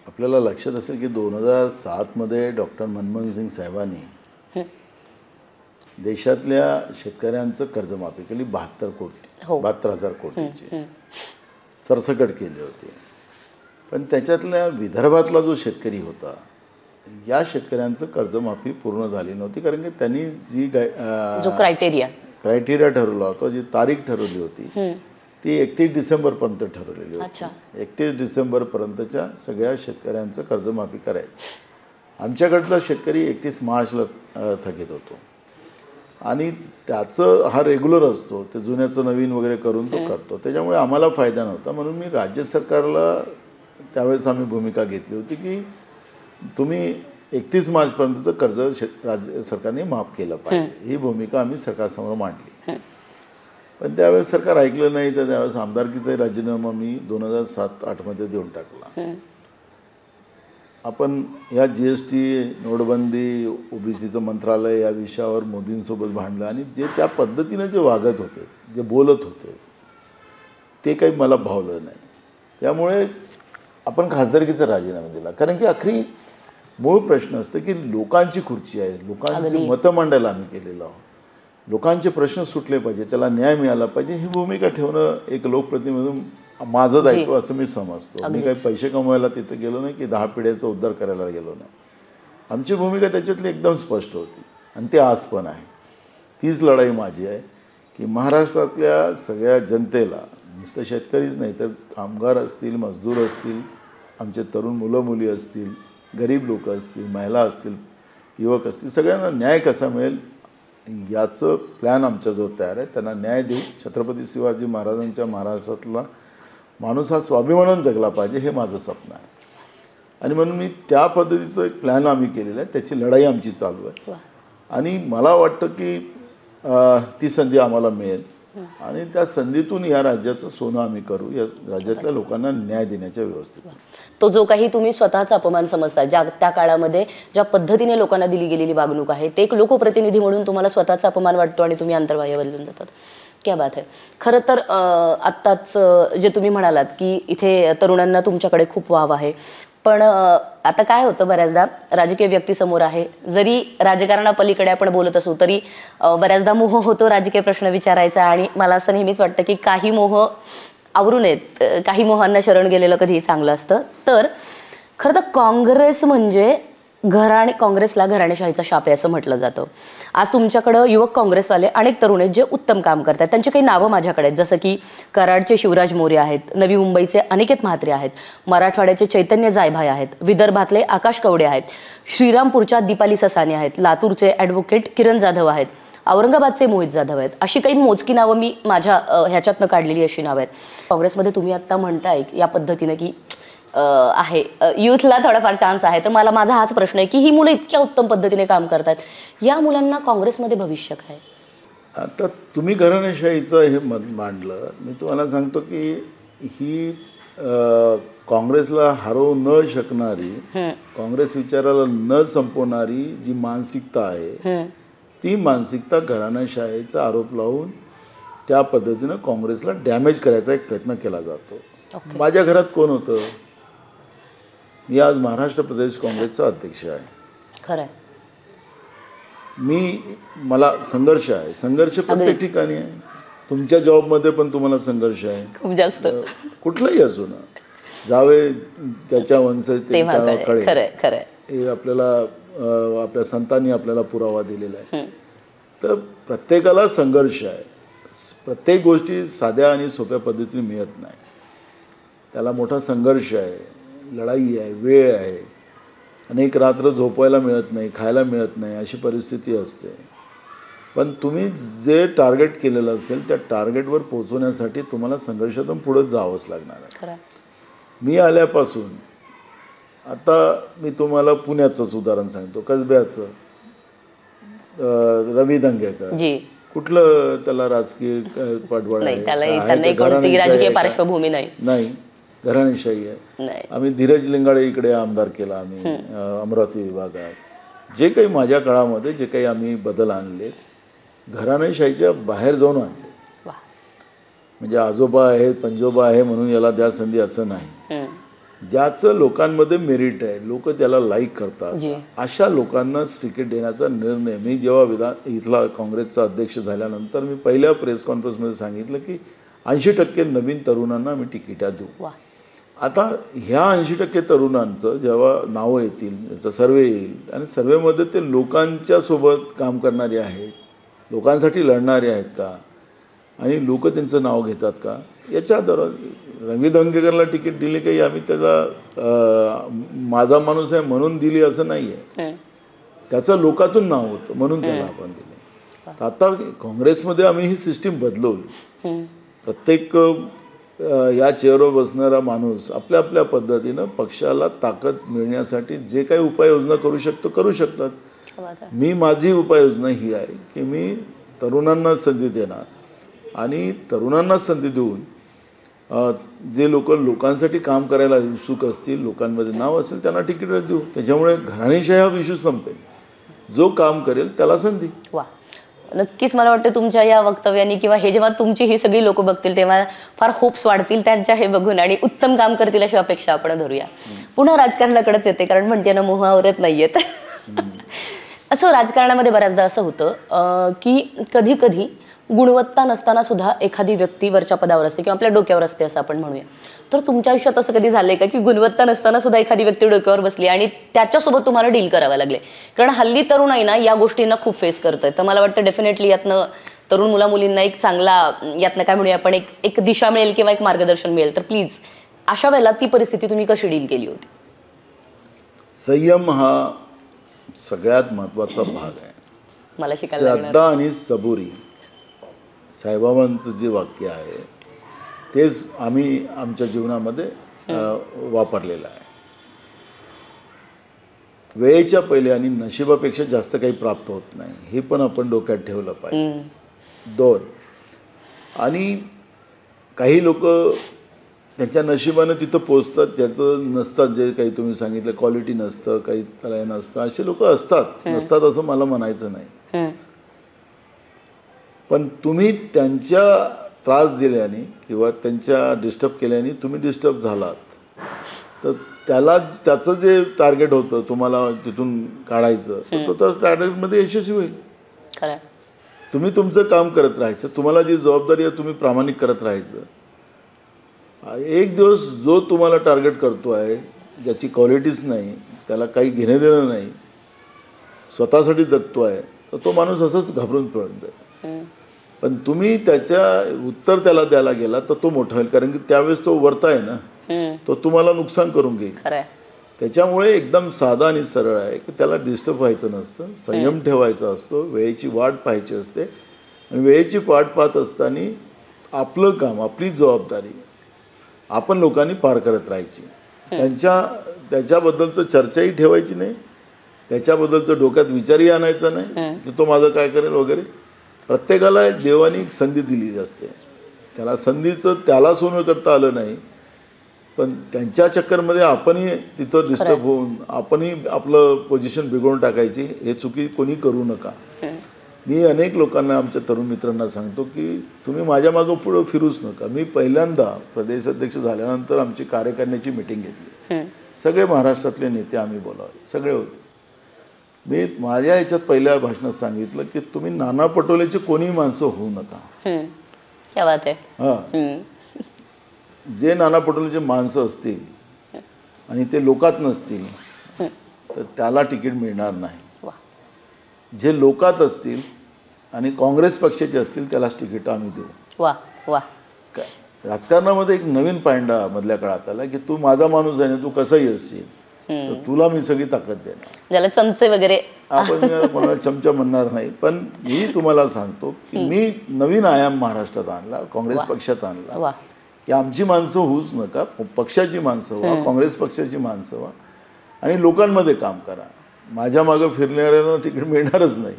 आपल्याला लक्षात असेल की 2007 मध्ये डॉक्टर मनमोहन सिंग साहेबांनी देशातल्या शेतकऱ्यांचं कर्जमाफी केली 72,000 कोटीची सरसकट केली होती. पण त्याच्यातल्या विदर्भातला जो शेतकरी होता या शेतकऱ्यांचं कर्जमाफी पूर्ण झाली नव्हती, कारण की त्यांनी जी जो क्रायटेरिया ठरवला होता, जी तारीख ठरवली होती ती 31 डिसेंबरपर्यंत ठरवलेली होती. 31 डिसेंबरपर्यंतच्या सगळ्या शेतकऱ्यांचं कर्जमाफी करायचं. आमच्याकडला शेतकरी 31 मार्चला थकीत होतो आणि त्याचं हा रेग्युलर असतो, ते जुन्याचं नवीन वगैरे करून तो करतो. त्याच्यामुळे आम्हाला फायदा नव्हता. म्हणून मी राज्य सरकारला त्यावेळेस आम्ही भूमिका घेतली होती की तुम्ही 31 मार्चपर्यंतचं कर्ज राज्य सरकारने माफ केलं पाहिजे, ही भूमिका आम्ही सरकारसमोर मांडली. पण त्यावेळेस सरकार ऐकलं नाही. तर त्यावेळेस आमदारकीचा राजीनामा मी 2007-08 मध्ये देऊन टाकला. आपण या GST, नोटबंदी, OBCचं मंत्रालय या विषयावर मोदींसोबत भांडलं आणि जे त्या पद्धतीने जे वागत होते, जे बोलत होते, ते काही मला भावलं नाही. त्यामुळे आपण खासदारकीचा राजीनामा दिला. कारण की आखरी मूळ प्रश्न असतं की लोकांची खुर्ची आहे, लोकांची मतं मांडायला आम्ही केलेलं आहोत. लोकांचे प्रश्न सुटले पाहिजे, त्याला न्याय मिळाला पाहिजे, ही भूमिका ठेवणं एक लोकप्रतिनिधी म्हणून माझं दायित्व असं मी समजतो. मी काही पैसे कमवायला तिथे गेलो नाही की 10 पिढ्याचा उद्धार करायला गेलो नाही. आमची भूमिका त्याच्यातली एकदम स्पष्ट होती आणि ते आज पण आहे. तीच लढाई माझी आहे की महाराष्ट्रातल्या सगळ्या जनतेला, नुसतं शेतकरीच नाही तर कामगार असतील, मजदूर असतील, आमचे तरुण मुलं मुली असतील, गरीब लोक असतील, महिला असतील, युवक असतील, सगळ्यांना न्याय कसा मिळेल याचं प्लॅन आमच्याजवळ तयार आहे. त्यांना न्याय देऊ. छत्रपती शिवाजी महाराजांच्या महाराष्ट्रातला माणूस हा स्वाभिमानानं जगला पाहिजे, हे माझं स्वप्न आहे. आणि म्हणून मी त्या पद्धतीचं एक प्लॅन आम्ही केलेलं आहे. त्याची लढाई आमची चालू आहे आणि मला वाटतं की ती संधी आम्हाला मिळेल आणि त्या संधीतून या राज्याचं सोनं आम्ही करू, या राज्यातल्या लोकांना न्याय देण्याच्या व्यवस्थेत. तो जो काही तुम्ही स्वतःचा अपमान समजता, ज्या त्या काळामध्ये ज्या पद्धतीने लोकांना दिली गेलेली वागणूक आहे, ते एक लोकप्रतिनिधी म्हणून तुम्हाला स्वतःचा अपमान वाटतो आणि तुम्ही अंतर्बाह्य बदलून जातात. क्या बात आहे. खरं तर आत्ताच जे तुम्ही म्हणालात की इथे तरुणांना तुमच्याकडे खूप वाव आहे, पण आता काय होतं, बऱ्याचदा राजकीय व्यक्ती समोर आहे, जरी राजकारणापलीकडे आपण बोलत असू तरी बऱ्याचदा मोह होतो राजकीय प्रश्न विचारायचा. आणि मला असं नेहमीच वाटतं की काही मोह आवरू नयेत, काही मोहांना शरण गेलेलं कधीही चांगलं असतं. तर खरं तर काँग्रेस म्हणजे काँग्रेसला घराणेशाहीचा शाप आहे असं म्हटलं जातं. आज तुमच्याकडं युवक काँग्रेसवाले अनेक तरुण आहेत जे उत्तम काम करतात. त्यांची काही नावं माझ्याकडे आहेत, जसं की कराडचे शिवराज मोरे आहेत, नवी मुंबईचे अनिकेत म्हात्रे आहेत, मराठवाड्याचे चैतन्य जायभाय आहेत, विदर्भातले आकाश कवडे आहेत, श्रीरामपूरच्या दीपाली ससाने आहेत, लातूरचे ॲडव्होकेट किरण जाधव आहेत, औरंगाबादचे मोहित जाधव आहेत. अशी काही मोजकी नावं मी माझ्या ह्याच्यातनं काढलेली अशी नावं आहेत. काँग्रेसमध्ये तुम्ही आत्ता म्हणताय या पद्धतीनं की आहे यूथला थोडाफार चान्स आहे, तर मला माझा हाच प्रश्न आहे की ही मुलं इतक्या उत्तम पद्धतीने काम करतात, या मुलांना काँग्रेसमध्ये भविष्य काय? आता तुम्ही घराणेशाहीचं हे मांडलं. मी तुम्हाला सांगतो की ही काँग्रेसला हरवू न शकणारी, काँग्रेस विचाराला न संपवणारी जी मानसिकता आहे, ती मानसिकता घराणेशाहीचा आरोप लावून त्या पद्धतीनं काँग्रेसला डॅमेज करायचा एक प्रयत्न केला जातो. माझ्या घरात कोण होतं? मी आज महाराष्ट्र प्रदेश काँग्रेसचा अध्यक्ष आहे. खरं, मला संघर्ष आहे. संघर्ष प्रत्येक ठिकाणी आहे. तुमच्या जॉबमध्ये पण तुम्हाला संघर्ष आहे खूप जास्त, कुठलाही असो ना, जावे त्याच्या वंशजतेकडे, हे आपल्याला आपल्या संतांनी आपल्याला पुरावा दिलेला आहे. तर प्रत्येकाला संघर्ष आहे. प्रत्येक गोष्टी साध्या आणि सोप्या पद्धतीने मिळत नाही. त्याला मोठा संघर्ष आहे, लढाई आहे, वेळ आहे, अनेक रात्र झोपायला मिळत नाही, खायला मिळत नाही, अशी परिस्थिती असते. पण तुम्ही जे टार्गेट केलेलं असेल त्या टार्गेटवर पोहोचवण्यासाठी तुम्हाला संघर्षातून पुढे जावंच लागणार आहे. मी आल्यापासून आता मी तुम्हाला पुण्याचंच उदाहरण सांगतो, कसब्याचं. रवी दंगेकर जी कुठलं त्याला राजकीय पाठबळ आहे? नाही, त्याला आहे त्यांनाही का? कोणती घराणेशाही राजकीय आहे का? पार्श्वभूमी नाही. नाही, घराणेशाही आहे. नाही. आम्ही धीरज लिंगाडे इकडे आमदार केला आम्ही अमरावती विभागात. जे काही माझ्या काळामध्ये जे काही आम्ही बदल आणले घराणेशाहीच्या बाहेर जाऊन आणले. वा. म्हणजे आजोबा आहे पंजोबा आहे म्हणून याला द्या संधी असं नाही. ज्याचं लोकांमध्ये मेरिट आहे, लोक त्याला लाईक करतात, जी. अशा लोकांनाच तिकीट देण्याचा निर्णय मी जेव्हा इथला काँग्रेसचा अध्यक्ष झाल्यानंतर मी पहिल्या प्रेस कॉन्फरन्समध्ये सांगितलं की 80% नवीन तरुणांना मी तिकिटा देऊ. वा. आता ह्या 80% तरुणांचं जेव्हा नावं येतील, याचा सर्वे येईल आणि सर्वेमध्ये ते लोकांच्या सोबत काम करणारे आहेत, लोकांसाठी लढणारे आहेत का आणि लोक त्यांचं नाव घेतात का, याच्या आधारावर रवी दंगेकरला तिकीट दिली काही आम्ही त्याला माझा माणूस आहे म्हणून दिली असं नाही आहे. त्याचं लोकातून नाव होतं म्हणून त्याला आपण दिले. आता काँग्रेसमध्ये आम्ही ही सिस्टीम बदलवली. प्रत्येक या चेअरवर बसणारा माणूस आपल्या आपल्या पद्धतीनं पक्षाला ताकद मिळण्यासाठी जे काही उपाययोजना करू शकतो करू शकतात. मी माझी उपाययोजना ही आहे की मी तरुणांना संधी देणार आणि तरुणांना संधी देऊन जे लोकांसाठी काम करायला उत्सुक असतील, लोकांमध्ये नाव असेल त्यांना तिकीट देऊ. त्याच्यामुळे घराणेशाही हा विषय संपेल. जो काम करेल त्याला संधी. वा. नक्कीच मला वाटतं तुमच्या या वक्तव्याने किंवा हे जेव्हा तुमची ही सगळी लोक बघतील तेव्हा फार होप्स वाढतील त्यांच्या हे बघून आणि उत्तम काम करतील अशी अपेक्षा आपण धरूया. पुन्हा राजकारणाकडेच येते कारण म्हणते ना मोह आवरत नाहीयेत. असं राजकारणामध्ये बऱ्याचदा असं होतं की कधी कधी गुणवत्ता नसताना सुद्धा एखादी व्यक्ती वरच्या पदावर असते किंवा आपल्या डोक्यावर असते असं आपण म्हणूया. तर तुमच्या आयुष्यात असं कधी झालंय का की गुणवत्ता नसताना सुद्धा एखादी व्यक्ती डोक्यावर बसली आणि त्याच्यासोबत तुम्हाला डील करावं लागले? कारण हल्ली तरुणाई ना या गोष्टींना खूप फेस करतोय. तर मला वाटतं डेफिनेटली यातनं तरुण मुला मुलींना एक चांगला यातनं काय म्हणूया आपण एक दिशा मिळेल किंवा एक मार्गदर्शन मिळेल. तर प्लीज अशा वेळेला ती परिस्थिती तुम्ही कशी डील केली होती? संयम हा सगळ्यात महत्त्वाचा भाग आहे. मला शिकायला लागणार. श्रद्धा आणि सबुरी साईबाबांचं जे वाक्य आहे तेच आम्ही आमच्या जीवनामध्ये वापरलेलं आहे. वेळेच्या पहिले आणि नशिबापेक्षा जास्त काही प्राप्त होत नाही हे पण आपण डोक्यात ठेवलं पाहिजे. 2 आणि काही लोक त्यांच्या नशिबानं तिथं पोचतात ज्याचं नसतात, जे काही तुम्ही सांगितलं क्वालिटी नसतं, काही त्याला नसतं, असे लोक असतात. नसतात असं मला म्हणायचं नाही. पण तुम्ही त्यांच्या त्रास दिल्याने किंवा त्यांच्या डिस्टर्ब केल्याने तुम्ही डिस्टर्ब झालात तर त्याचं जे टार्गेट होतं तुम्हाला तिथून काढायचं तर तो टार्गेटमध्ये यशस्वी होईल. खरं. तुम्ही तुमचं काम करत राहायचं. तुम्हाला जी जबाबदारी आहे तुम्ही प्रामाणिक करत राहायचं. एक दिवस जो तुम्हाला टार्गेट करतो आहे ज्याची क्वालिटीच नाही, त्याला काही घेणं देणं नाही, स्वतःसाठी जगतो आहे, तर तो माणूस असंच घाबरून पळून जाईल. पण तुम्ही त्याच्या उत्तर त्याला द्यायला गेला तर तो मोठा होईल कारण की त्यावेळेस तो वरता आहे ना, तो तुम्हाला नुकसान करून घेईल. त्याच्यामुळे एकदम साधा आणि सरळ आहे की त्याला डिस्टर्ब व्हायचं नसतं, संयम ठेवायचा असतो, वेळेची वाट पाहायची असते आणि वेळेची वाट पाहत असताना आपलं काम, आपली जबाबदारी आपण लोकांनी पार करत राहायची. त्याच्याबद्दलचं चर्चाही ठेवायची नाही, त्याच्याबद्दलचं डोक्यात विचारही आणायचा नाही की तो माझं काय करेल वगैरे. प्रत्येकाला देवानी एक संधी दिली असते. त्याला संधीचं त्याला सोनं करता आलं नाही पण त्यांच्या चक्करमध्ये आपणही तिथं डिस्टर्ब होऊन आपणही आपलं पोझिशन बिघडून टाकायची. हे चुकी कोणी करू नका. मी अनेक लोकांना आमच्या तरुण मित्रांना सांगतो की तुम्ही माझ्या मागं पुढं फिरूच नका. मी पहिल्यांदा प्रदेश अध्यक्ष झाल्यानंतर आमची कार्यकारिणीची मीटिंग घेतली. सगळे महाराष्ट्रातले नेते आम्ही बोलावले, सगळे होते. मी माझ्या ह्याच्यात पहिल्या भाषणात सांगितलं की तुम्ही नाना पटोलेचे कोणी माणसं होऊ नका. क्या बात आहे. हां, जे नाना पटोलेचे माणसं असतील आणि ते लोकात नसतील तर त्याला तिकीट मिळणार नाही. जे लोकात असतील आणि काँग्रेस पक्षाचे असतील त्यालाच तिकीट आम्ही देऊ. वा वा. राजकारणामध्ये एक नवीन पायंडा मधल्या काळात आला की तू माझा माणूस आहे ना, तू कसाही असशील तर तुला मी सगळी ताकद देणार. ज्याला चमचे वगैरे आपण कोणाला चमचा म्हणणार नाही पण मी तुम्हाला सांगतो की मी नवीन आयाम महाराष्ट्रात आणला, काँग्रेस पक्षात आणला की आमची माणसं होऊच नका, पक्षाची माणसं व्हा, काँग्रेस पक्षाची माणसं व्हा आणि लोकांमध्ये काम करा. माझ्या मागं फिरणाऱ्यांना तिकीट मिळणारच नाही.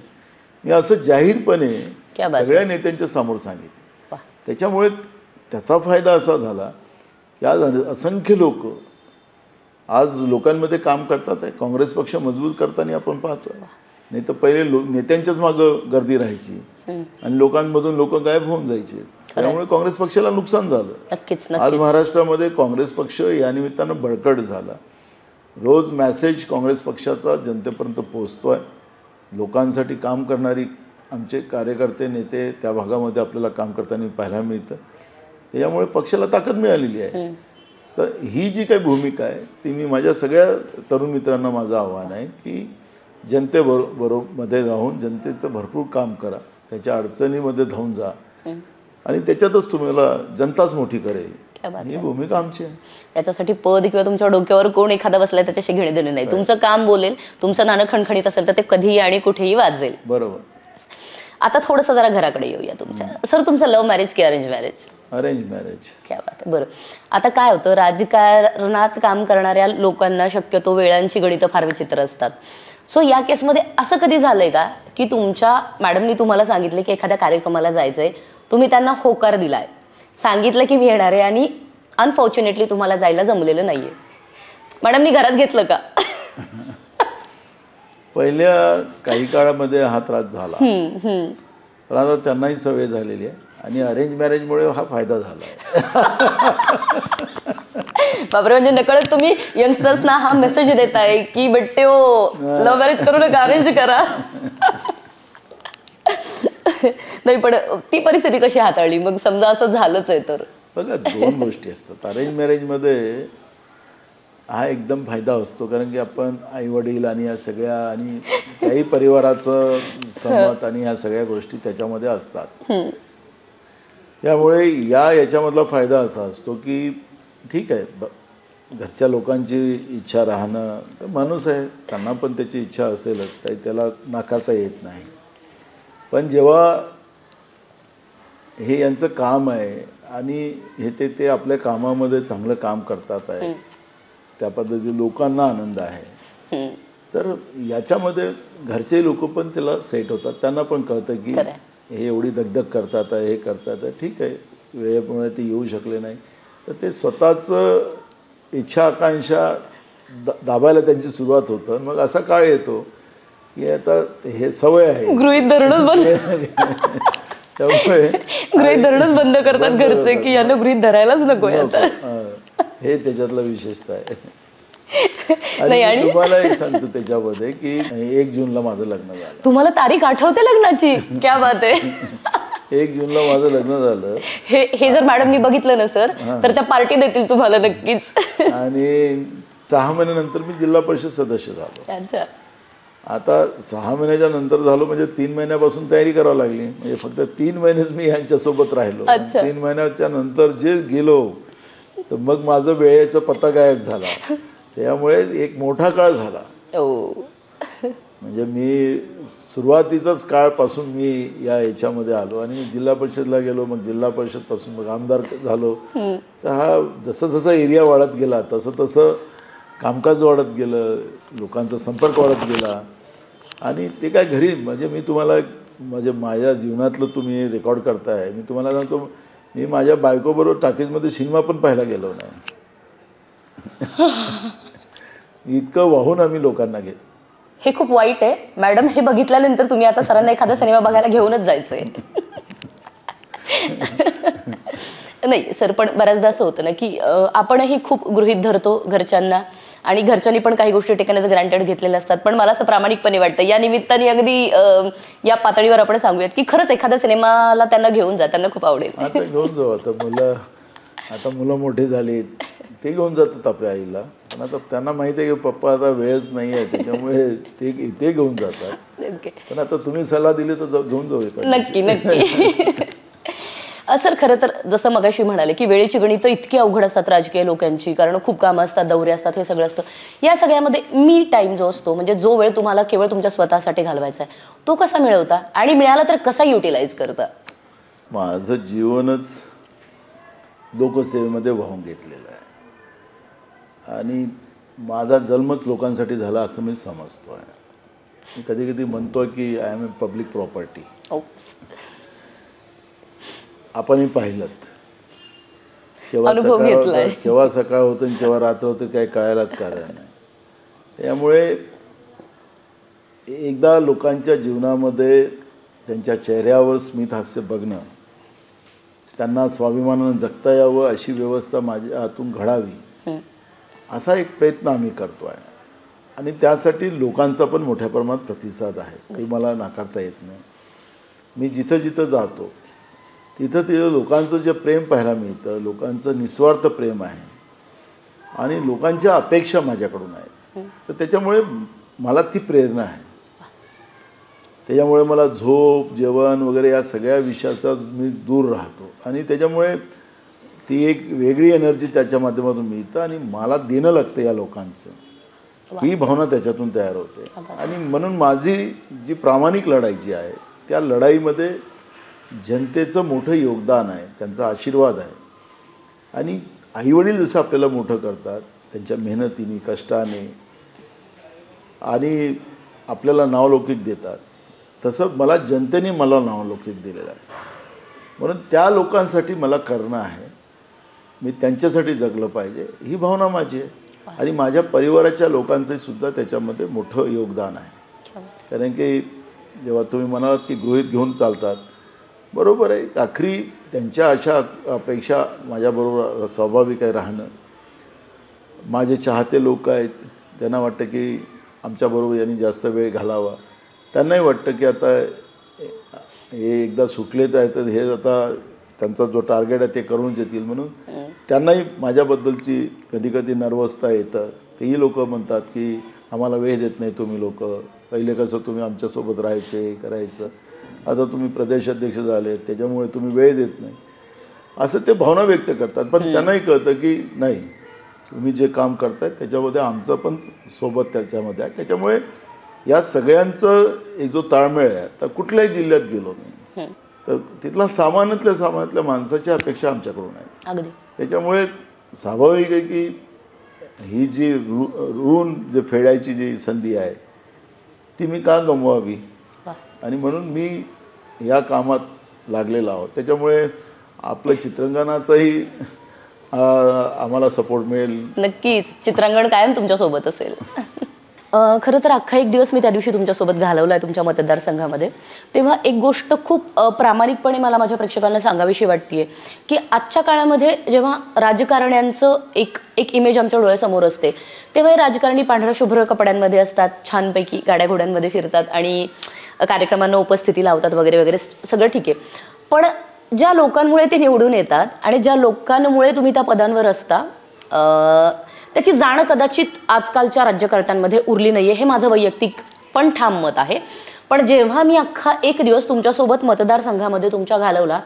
मी असं जाहीरपणे क्या बात सगळ्या नेत्यांच्या समोर सांगितलं. वा. त्याच्यामुळे त्याचा फायदा असा झाला की आज असंख्य लोक आज लोकांमध्ये काम करतात आहे. काँग्रेस पक्ष मजबूत करताना आपण पाहतोय. नाही तर पहिले नेत्यांच्याच मागं गर्दी राहायची आणि लोकांमधून लोक गायब होऊन जायचे. त्यामुळे काँग्रेस पक्षाला नुकसान झालं. नक्कीच आज नक्कीच. महाराष्ट्रामध्ये काँग्रेस पक्ष या निमित्तानं बळकट झाला. रोज मेसेज काँग्रेस पक्षाचा जनतेपर्यंत पोहोचतोय. लोकांसाठी काम करणारी आमचे कार्यकर्ते नेते त्या भागामध्ये आपल्याला काम करताना पाहायला मिळतं. त्याच्यामुळे पक्षाला ताकद मिळालेली आहे. तर ही जी काही भूमिका आहे ती मी माझ्या सगळ्या तरुण मित्रांना माझं आव्हान आहे की मध्ये जाऊन जनतेचं भरपूर काम करा. त्याच्या अडचणीमध्ये धावून जा आणि त्याच्यातच तुम्हाला जनताच मोठी करेल. ही भूमिका आमची आहे. याच्यासाठी पद किंवा तुमच्या डोक्यावर कोण एखादा बसलाय त्याच्याशी घेणे देणे नाही. तुमचं काम बोलेल, तुमचं नाणं खणखणीत असेल तर ते कधीही आणि कुठेही वाजेल. बरोबर. आता थोडंसं जरा घराकडे येऊया तुमच्या. सर, तुमचं लव्ह मॅरेज की अरेंज मॅरेज? Arrange marriage. क्या बात आहे. बरं, आता काय होतं, राजकारणात काम करणाऱ्या लोकांना शक्यतो वेळांची गणितं फार विचित्र असतात. सो या केसमध्ये असं कधी झालंय का की तुमच्या मॅडमनी तुम्हाला सांगितले की एखाद्या कार्यक्रमाला जायचंय, तुम्ही त्यांना होकार दिलाय, सांगितलं की मी येणार आहे आणि अनफॉर्च्युनेटली तुम्हाला जायला जमलेलं नाहीये, मॅडमनी घरात घेतलं का? पहिल्या काही काळामध्ये हा त्रास झाला, पण आता त्यांनाही सवय झालेली आहे आणि अरेंज मॅरेजमुळे हा फायदा झाला आहे. बापरे, म्हणजे नकळत तुम्ही यंगस्टर्सना हा मेसेज देताय की बेटे लव्ह मॅरेज करू नका, अरेंज करा. नाही, पण ती परिस्थिती कशी हाताळली मग, समजा असं झालंच आहे तर? बघा, दोन गोष्टी असतात. अरेंज मॅरेजमध्ये हा एकदम फायदा असतो, कारण की आपण आई वडील आणि या सगळ्या आणि त्याही परिवाराचं सहमत आणि ह्या सगळ्या गोष्टी त्याच्यामध्ये असतात. त्यामुळे याच्यामधला फायदा असा असतो की ठीक आहे, घरच्या लोकांची इच्छा राहणं, तर माणूस आहे, त्यांना पण त्याची इच्छा असेलच, काही त्याला नाकारता येत नाही. पण जेव्हा हे यांचं काम आहे आणि हे ते आपल्या कामामध्ये चांगलं काम करतात आहे, त्या पद्धतीने लोकांना आनंद आहे, तर याच्यामध्ये घरचे लोक पण त्याला सेट होतात. त्यांना पण कळतं की हे एवढी दगदग करतात आहे, हे करतात आहे, ठीक आहे, वेळेप्रमाणे ते येऊ शकले नाही, तर ते स्वतःचं इच्छा आकांक्षा दाबायला त्यांची सुरुवात होतं. मग असा काळ येतो की आता हे सवय आहे, गृहीत धरणच बंद, त्यामुळे गृहीत धरणच बंद करतात घरचे की यांना गृहीत धरायलाच नको आता. हे त्याच्यातलं विशेषता आहे. आणि तुम्हाला एक सांगतो त्याच्यामध्ये की 1 जूनला माझं लग्न झालं. तुम्हाला तारीख आठवते लग्नाची? क्या बात आहे. 1 जूनला माझं लग्न झालं. हे जर मॅडमनी बघितलं ना सर, तर त्या पार्टी देतील तुम्हाला नक्कीच. आणि 6 महिन्यानंतर मी जिल्हा परिषद सदस्य झालो. अच्छा. आता 6 महिन्याच्या नंतर झालो म्हणजे 3 महिन्यापासून तयारी करावी लागली. म्हणजे फक्त 3 महिनेच मी यांच्यासोबत राहिलो. 3 महिन्याच्या नंतर जे गेलो तर मग माझं वेळेचा पत्ता गायब झाला. त्यामुळे एक मोठा काळ झाला. म्हणजे मी सुरुवातीचाच काळपासून मी याच्यामध्ये आलो आणि जिल्हा परिषदला गेलो, मग जिल्हा परिषदपासून मग आमदार झालो. तर हा जसं जसं एरिया वाढत गेला तसं तसं कामकाज वाढत गेलं, लोकांचा संपर्क वाढत गेला. आणि ते काय घरी म्हणजे मी तुम्हाला म्हणजे माझ्या जीवनातलं तुम्ही रेकॉर्ड करताय, मी तुम्हाला सांगतो मी माझ्या बायकोबरोबर टाकीजमध्ये सिनेमा पण पाहायला गेलो नाही. इतकं वाहून आम्ही लोकांना घेत. हे खूप वाईट आहे मॅडम. हे बघितल्यानंतर तुम्ही आता सरांना एखादा सिनेमा बघायला घेऊनच जायचंय. नाही सर, पण बऱ्याचदा असं होतं ना की आपणही खूप गृहीत धरतो घरच्यांना आणि घरच्यांनी पण काही गोष्टी टेकन ग्रँटेड घेतलेल्या असतात. पण मला असं प्रामाणिकपणे वाटतं या निमित्ताने अगदी या पातळीवर आपण सांगूयात की खरंच एखाद्या सिनेमाला त्यांना घेऊन जा, त्यांना खूप आवडेल. आता घेऊन जाऊ. आता मुलं मोठी झाली, ते घेऊन जातात आपल्या आईला. पण आता त्यांना माहिती आहे की पप्पा आता वेळच नाही आहे, त्याच्यामुळे ते घेऊन जातात. पण आता तुम्ही सल्ला दिली तर घेऊन जाऊ. नक्की नक्की. सर, खरं तर जसं मगाशी म्हणाले की वेळेची गणितं इतकी अवघड असतात राजकीय लोकांची, कारण खूप कामं असतात, दौरे असतात, हे सगळं असतं. या सगळ्यामध्ये मी टाईम जो असतो, म्हणजे जो वेळ तुम्हाला केवळ तुमच्या स्वतःसाठी घालवायचा आहे, तो कसा मिळवता आणि मिळाला तर कसा युटिलाइज करता? माझं जीवनच लोकसेवेमध्ये वाहून घेतलेलं आहे आणि माझा जन्मच लोकांसाठी झाला असं मी समजतो आहे. मी कधी कधी म्हणतो की I am a public property. आपणही पाहिलं अनुभव घेतलाय. केव्हा सकाळ होतं आणि केव्हा रात्र होतं काही कळायलाच कारण नाही. त्यामुळे एकदा लोकांच्या जीवनामध्ये त्यांच्या चेहऱ्यावर स्मित हास्य बघणं, त्यांना स्वाभिमानानं जगता यावं अशी व्यवस्था माझ्या हातून घडावी, असा एक प्रयत्न आम्ही करतो आहे. आणि त्यासाठी लोकांचा पण मोठ्या प्रमाणात प्रतिसाद आहे, ते मला नाकारता येत नाही. मी जिथं जिथं जातो तिथं तिथं लोकांचं जे प्रेम पाहायला मिळतं, लोकांचं निस्वार्थ प्रेम आहे आणि लोकांच्या अपेक्षा माझ्याकडून आहेत. तर त्याच्यामुळे मला ती प्रेरणा आहे. त्याच्यामुळे मला झोप, जेवण वगैरे या सगळ्या विषयाचा मी दूर राहतो आणि त्याच्यामुळे ती एक वेगळी एनर्जी त्याच्या माध्यमातून मिळतं आणि मला देणं लागतं या लोकांचं, ही भावना त्याच्यातून तयार होते. आणि म्हणून माझी जी प्रामाणिक लढाई जी आहे त्या लढाईमध्ये जनतेचं मोठं योगदान आहे, त्यांचा आशीर्वाद आहे. आणि आईवडील जसं आपल्याला मोठं करतात त्यांच्या मेहनतीने, कष्टाने आणि आपल्याला नावलौकिक देतात, तसं मला जनतेने मला नावलौकिक दिलेलं आहे. म्हणून त्या लोकांसाठी मला करणं आहे, मी त्यांच्यासाठी जगलं पाहिजे, ही भावना माझी आहे. आणि माझ्या परिवाराच्या लोकांचंही सुद्धा त्याच्यामध्ये मोठं योगदान आहे. कारण की जेव्हा तुम्ही म्हणालात की गृहीत घेऊन चालतात, बरोबर आहे, आखरी त्यांच्या अशा अपेक्षा माझ्याबरोबर स्वाभाविक आहे राहणं. माझे चाहते लोक आहेत, त्यांना वाटतं की आमच्याबरोबर यांनी जास्त वेळ घालावा. त्यांनाही वाटतं की आता हे एकदा सुटलेच आहे तर हे आता त्यांचा जो टार्गेट आहे ते करूनच येतील, म्हणून त्यांनाही माझ्याबद्दलची कधी कधी नर्वसता येतं. तेही लोक म्हणतात की आम्हाला वेळ देत नाही तुम्ही लोक, पहिले कसं तुम्ही आमच्यासोबत राहायचे करायचं, आता तुम्ही प्रदेशाध्यक्ष झाले त्याच्यामुळे तुम्ही वेळ देत नाही, असं ते भावना व्यक्त करतात. पण त्यांनाही कळतं की नाही, तुम्ही जे काम करताय त्याच्यामध्ये आमचं पण सोबत त्याच्यामध्ये आहे. त्याच्यामुळे या सगळ्यांचं एक जो ताळमेळ आहे, तर कुठल्याही जिल्ह्यात गेलो नाही तर तिथला सामान्यातल्या माणसाच्या अपेक्षा आमच्याकडून आहेत. अगदी. त्याच्यामुळे स्वाभाविक आहे की ही जी ऋण जे फेडायची जी संधी आहे ती मी का गमवावी, आणि म्हणून मी या कामात लागलेलो आहोत. त्याच्यामुळे आपलं चित्रांगणाचाही आम्हाला सपोर्ट मिळेल. नक्कीच चित्रांगण कायम तुमच्यासोबत असेल. खरं तर अख्खा एक दिवस मी त्या दिवशी तुमच्यासोबत घालवला आहे तुमच्या मतदारसंघामध्ये. तेव्हा एक गोष्ट खूप प्रामाणिकपणे मला माझ्या प्रेक्षकांना सांगावीशी वाटते की आजच्या काळामध्ये जेव्हा राजकारण्यांचं एक इमेज आमच्या डोळ्यासमोर असते, तेव्हा हे राजकारणी पांढऱ्या शुभ्र कपड्यांमध्ये असतात, छानपैकी गाड्या घोड्यांमध्ये फिरतात आणि कार्यक्रमांना उपस्थिती लावतात वगैरे वगैरे, सगळं ठीक आहे. पण ज्या लोकांमुळे ते निवडून येतात आणि ज्या लोकांमुळे तुम्ही त्या पदांवर असता, त्याची जाण कदाचित आजकालच्या राज्यकर्त्यांमध्ये उरली नाही आहे, हे माझं वैयक्तिक पण ठाम मत आहे. पण जेव्हा मी अख्खा एक दिवस तुमच्यासोबत मतदारसंघामध्ये तुमच्या घालवला,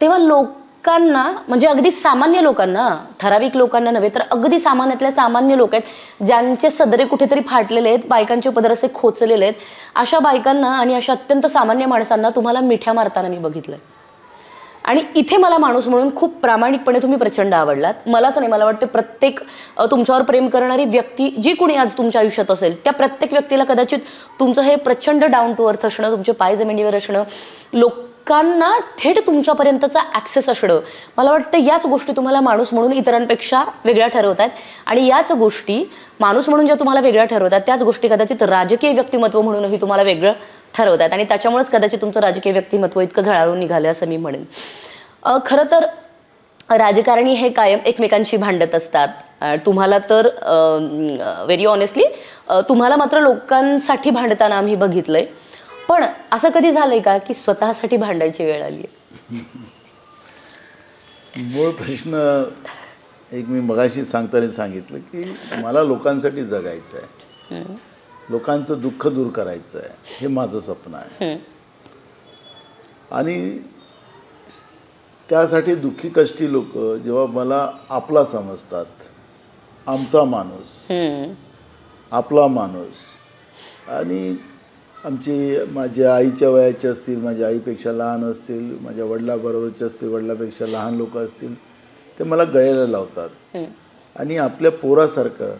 तेव्हा लोकांना, म्हणजे अगदी सामान्य लोकांना, ठराविक लोकांना नव्हे तर अगदी सामान्यातल्या सामान्य लोक आहेत ज्यांचे सदरे कुठेतरी फाटलेले आहेत, बायकांचे पदर असे खोचलेले आहेत, अशा बायकांना आणि अशा अत्यंत सामान्य माणसांना तुम्हाला मिठ्या मारताना मी बघितलं. आणि इथे मला माणूस म्हणून खूप प्रामाणिकपणे तुम्ही प्रचंड आवडलात. मलाच नाही, मला वाटते प्रत्येक तुमच्यावर प्रेम करणारी व्यक्ती जी कुणी आज तुमच्या आयुष्यात असेल त्या प्रत्येक व्यक्तीला कदाचित तुमचं हे प्रचंड डाऊन टू अर्थ असणं, तुमचे पाय जमिनीवर असणं, लोकांना थेट तुमच्यापर्यंतचा ॲक्सेस असणं, मला वाटतं याच गोष्टी तुम्हाला माणूस म्हणून इतरांपेक्षा वेगळ्या ठरवत आहेत. आणि याच गोष्टी माणूस म्हणून ज्या तुम्हाला वेगळ्या ठरवतात त्याच गोष्टी कदाचित राजकीय व्यक्तिमत्व म्हणूनही तुम्हाला वेगळं ठरवतात आणि त्याच्यामुळेच कदाचित तुमचं राजकीय व्यक्तिमत्व इतकं झळाळून निघालं असं मी म्हणेन. खरं तर राजकारणी हे कायम एकमेकांशी भांडत असतात. तुम्हाला तर व्हेरी ऑनेस्टली तुम्हाला मात्र लोकांसाठी भांडताना आम्ही बघितलंय. पण असं कधी झालंय का की स्वतःसाठी भांडायची वेळ आली आहे? मूळ प्रश्न एक मी मगाशी सांगताना सांगितलं की मला लोकांसाठी जगायचं आहे, लोकांचं दुःख दूर करायचं आहे, हे माझं स्वप्न आहे. आणि त्यासाठी दुःखी कष्टी लोक जेव्हा मला आपला समजतात, आमचा माणूस, आपला माणूस, आणि माझ्या आईच्या वयाचे असतील, माझ्या आईपेक्षा लहान असतील, माझ्या वडिलाबरोबरचे असतील, वडिलापेक्षा लहान लोक असतील, ते मला गळ्याला लावतात आणि आपल्या पोरासारखं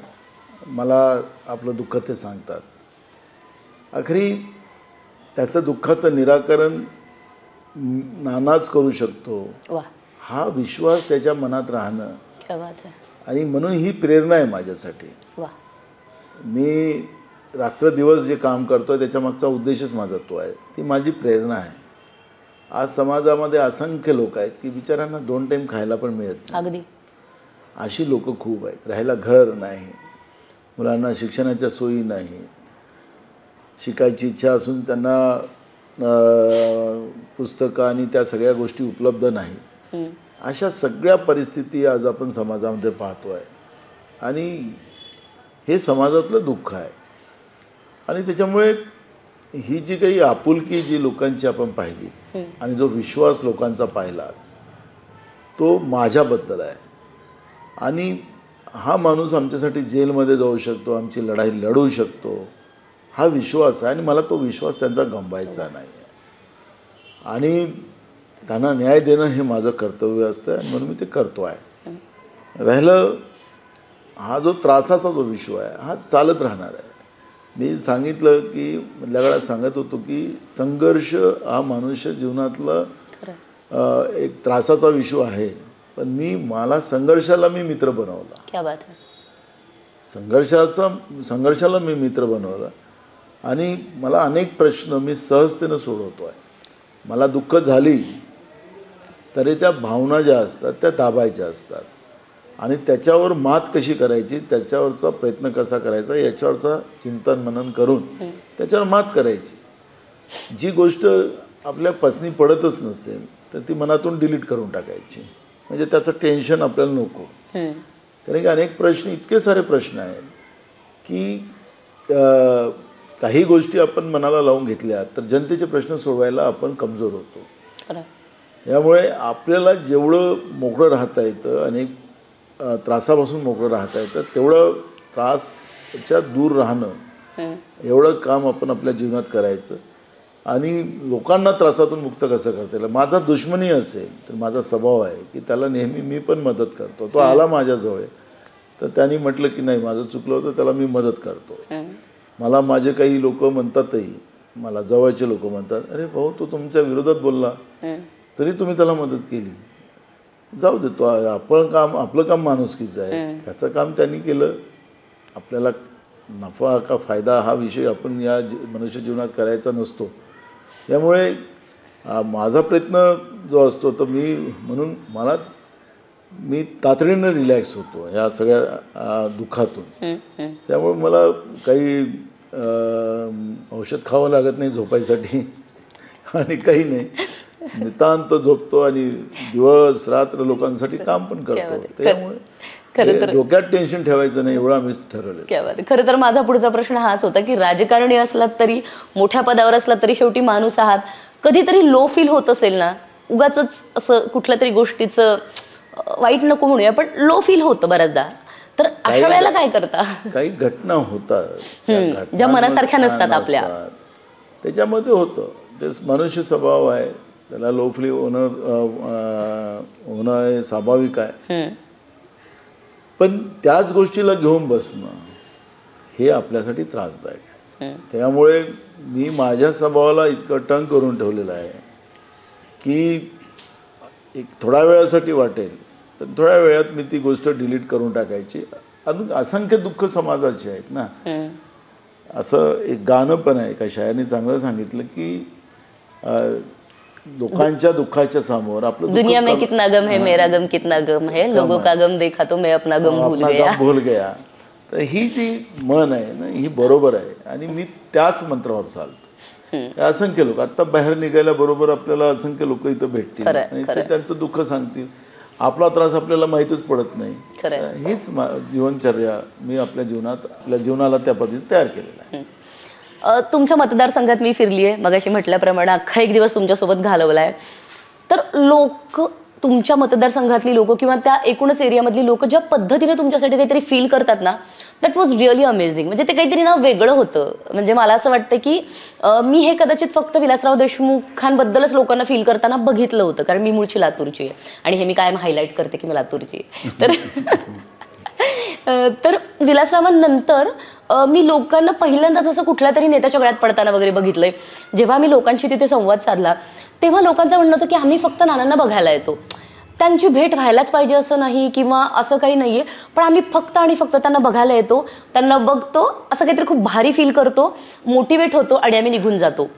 मला आपलं दुःख ते सांगतात. आखरी त्याचं दुःखाचं निराकरण नानाच करू शकतो, वा, हा विश्वास त्याच्या मनात राहणं. क्या बात आहे. आणि म्हणून ही प्रेरणा आहे माझ्यासाठी. वा, मी रात्रदिवस जे काम करतो त्याच्या मागचा उद्देशच माझा तो आहे. ती माझी प्रेरणा आहे. आज समाजामध्ये असंख्य लोक आहेत की बिचाऱ्यांना 2 टाईम खायला पण मिळत नाही. अगदी. अशी लोक खूप आहेत. राहायला घर नाही, मुलांना शिक्षणाच्या सोयी नाही, शिकायची इच्छा असून त्यांना पुस्तकं आणि त्या सगळ्या गोष्टी उपलब्ध नाहीत. अशा सगळ्या परिस्थिती आज आपण समाजामध्ये पाहतो आहे. आणि हे समाजातलं दुःख आहे. आणि त्याच्यामुळे ही जी काही आपुलकी जी लोकांची आपण पाहिली आणि जो विश्वास लोकांचा पाहिला तो माझ्याबद्दल आहे. आणि हा माणूस आमच्यासाठी जेलमध्ये जाऊ शकतो, आमची लढाई लढवू शकतो, हा विश्वास आहे. आणि मला तो विश्वास त्यांचा गमवायचा नाही आहे. आणि त्यांना न्याय देणं हे माझं कर्तव्य असतं आणि म्हणून मी ते करतो आहे. राहिलं हा जो त्रासाचा जो विषय आहे हा चालत राहणार आहे. मी सांगितलं की मधल्या काळात सांगत होतो की संघर्ष हा मनुष्य जीवनातला एक त्रासाचा विषय आहे. पण मला संघर्षाला मी मित्र बनवला. क्या बात आहे. संघर्षाला मी मित्र बनवला. आणि मला अनेक प्रश्न मी सहजतेनं सोडवतो आहे. मला दुःख झाली तरी त्या भावना ज्या असतात त्या दाबायच्या असतात आणि त्याच्यावर मात कशी करायची, त्याच्यावरचा प्रयत्न कसा करायचा, याच्यावरचा चिंतन मनन करून त्याच्यावर मात करायची. जी गोष्ट आपल्या पचनी पडतच नसेल तर ती मनातून डिलीट करून टाकायची. म्हणजे त्याचं टेन्शन आपल्याला नको. कारण की अनेक प्रश्न, इतके सारे प्रश्न आहेत की काही गोष्टी आपण मनाला लावून घेतल्या तर जनतेचे प्रश्न सोडवायला आपण कमजोर होतो. यामुळे आपल्याला जेवढं मोकळं राहता येतं, अनेक त्रासापासून मोकळं राहता येतं, तेवढं त्रासच्या दूर राहणं एवढं काम आपण आपल्या जीवनात करायचं. आणि लोकांना त्रासातून मुक्त कसं करता येईल. माझा दुश्मनी असेल तर माझा स्वभाव आहे की त्याला नेहमी मी पण मदत करतो. तो आला माझ्याजवळ तर त्यांनी म्हटलं की नाही माझं चुकलं होतं, त्याला मी मदत करतो. मला माझे काही लोक म्हणतातही, मला जवळचे लोक म्हणतात, अरे भाऊ तो तुमच्या विरोधात बोलला तरी तुम्ही त्याला मदत केली, जाऊ दे, तो आपलं काम माणुसकीचं आहे, त्याचं काम त्यांनी केलं. आपल्याला नफा का फायदा हा विषय आपण या मनुष्य जीवनात करायचा नसतो. त्यामुळे माझा प्रयत्न जो असतो तर म्हणून मी तातडीनं रिलॅक्स होतो या सगळ्या दुःखातून. त्यामुळे मला काही औषध खावं लागत नाही झोपायसाठी आणि काही नाही, नितांत झोपतो आणि दिवस रात्र लोकांसाठी काम पण करतो. त्यामुळे खरं तर डोक्यात टेन्शन ठेवायचं नाही एवढं आम्ही ठरवलं. खरं तर माझा पुढचा प्रश्न हाच होता की राजकारणी असलात तरी, मोठ्या पदावर असलात तरी, शेवटी माणूस आहात. कधीतरी लो फील होत असेल ना, उगाच असं कुठल्या तरी गोष्टीचं वाईट नको म्हणूया पण लो फील होतं बऱ्याचदा, तर अशा वेळेला काय करता? काही घटना होतात ज्या मनासारख्या नसतात आपल्या, त्याच्यामध्ये होतं. ते मनुष्य स्वभाव आहे, त्याला लो फील होणं हे स्वाभाविक आहे. पण त्याच गोष्टीला घेऊन बसणं हे आपल्यासाठी त्रासदायक आहे. त्यामुळे मी माझ्या स्वभावाला इतकं टंग करून ठेवलेलं आहे की एक थोड्या वेळासाठी वाटेल तर थोड्या वेळात मी ती गोष्ट डिलीट करून टाकायची. अजून असंख्य दुःख समाजाचे आहेत ना. असं एक गाणं पण आहे, एका शायराने चांगलं सांगितलं की लोकांच्या दुःखाच्या समोर आपलं दुनिया में कितना गम है, मेरा गम कितना गम है, लोगों का गम देखा तो मैं अपना गम भूल गया. तर ही जी मन आहे ना ही बरोबर आहे आणि मी त्याच मंत्रावर चालतो. असंख्य लोक आता बाहेर निघायला बरोबर आपल्याला असंख्य लोक इथं भेटतील आणि ते त्यांचं दुःख सांगतील. आपला त्रास आपल्याला माहीतच पडत नाही. हीच जीवनचर्या मी आपल्या जीवनाला त्या पद्धतीने तयार केलेलं आहे. तुमच्या मतदारसंघात मी फिरली आहे, मगाशी म्हटल्याप्रमाणे अख्खा एक दिवस तुमच्यासोबत घालवलाय. तर लोक, तुमच्या मतदारसंघातली लोक किंवा त्या एकूणच एरियामधली लोक ज्या पद्धतीने तुमच्यासाठी काहीतरी फील करतात ना, दॅट वॉज रिअली अमेझिंग. म्हणजे ते काहीतरी ना वेगळं होतं. म्हणजे मला असं वाटतं की मी हे कदाचित फक्त विलासराव देशमुखांबद्दलच लोकांना फील करताना बघितलं होतं, कारण मी मूळची लातूरची आहे आणि हे मी कायम हायलाईट करते की मी लातूरची आहे. तर विलासरावांनंतर मी लोकांना पहिल्यांदाच असं कुठल्या तरी नेत्याच्या गळ्यात पडताना वगैरे बघितलंय. जेव्हा मी लोकांशी तिथे संवाद साधला तेव्हा लोकांचं म्हणणं होतं की आम्ही फक्त नानांना बघायला येतो, त्यांची भेट व्हायलाच पाहिजे असं नाही किंवा असं काही नाहीये, पण आम्ही फक्त आणि फक्त त्यांना बघायला येतो, त्यांना बघतो, असं काहीतरी खूप भारी फील करतो, मोटिवेट होतो आणि आम्ही निघून जातो.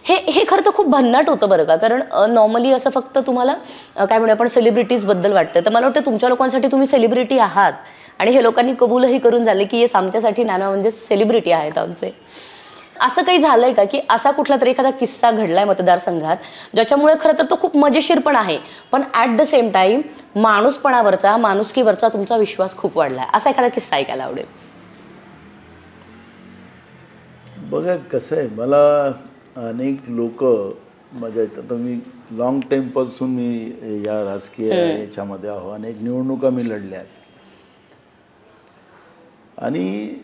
हे खरं तर खूप भन्नाट होतं बरं का, कारण नॉर्मली असं फक्त तुम्हाला काय म्हणू आपण सेलिब्रिटीजबद्दल वाटतं. तर मला वाटतं तुमच्या लोकांसाठी तुम्ही सेलिब्रिटी आहात आणि हे लोकांनी कबूलही करून झाले की येस आमच्यासाठी नाना म्हणजे सेलिब्रिटी आहेत आमचे. असं काही झालंय का की असा कुठला तरी एखादा किस्सा घडलाय मतदारसंघात ज्याच्यामुळे खरं तर तो खूप मजेशीर पण आहे, पण ॲट द सेम टाइम माणूसपणावरचा माणुसकीवरचा तुमचा विश्वास खूप वाढलाय, असा एखादा किस्सा ऐकायला आवडेल? बघा कसं आहे, मला अनेक लोक माझ्या आता मी लॉंग टाईमपासून मी या राजकीय याच्यामध्ये आहो, अनेक निवडणुका मी लढल्या आणि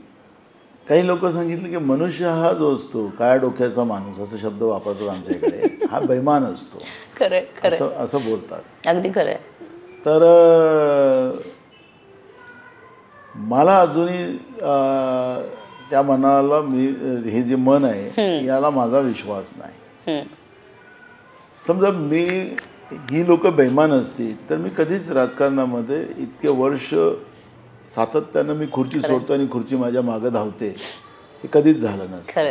काही लोक सांगितलं की मनुष्य हा जो असतो काळ्या डोक्याचा माणूस असं शब्द वापरतात आमच्या इकडे, हा बैमान असतो. खरंय खरंय, असं बोलतात. अगदी खरंय. तर मला अजूनही त्या मनाला मी हे जे मन आहे याला माझा विश्वास नाही. समजा ही लोक बेईमान असतील तर मी कधीच राजकारणामध्ये इतके वर्ष सातत्यानं मी खुर्ची सोडतो आणि खुर्ची माझ्या मागं धावते हे कधीच झालं नसतं.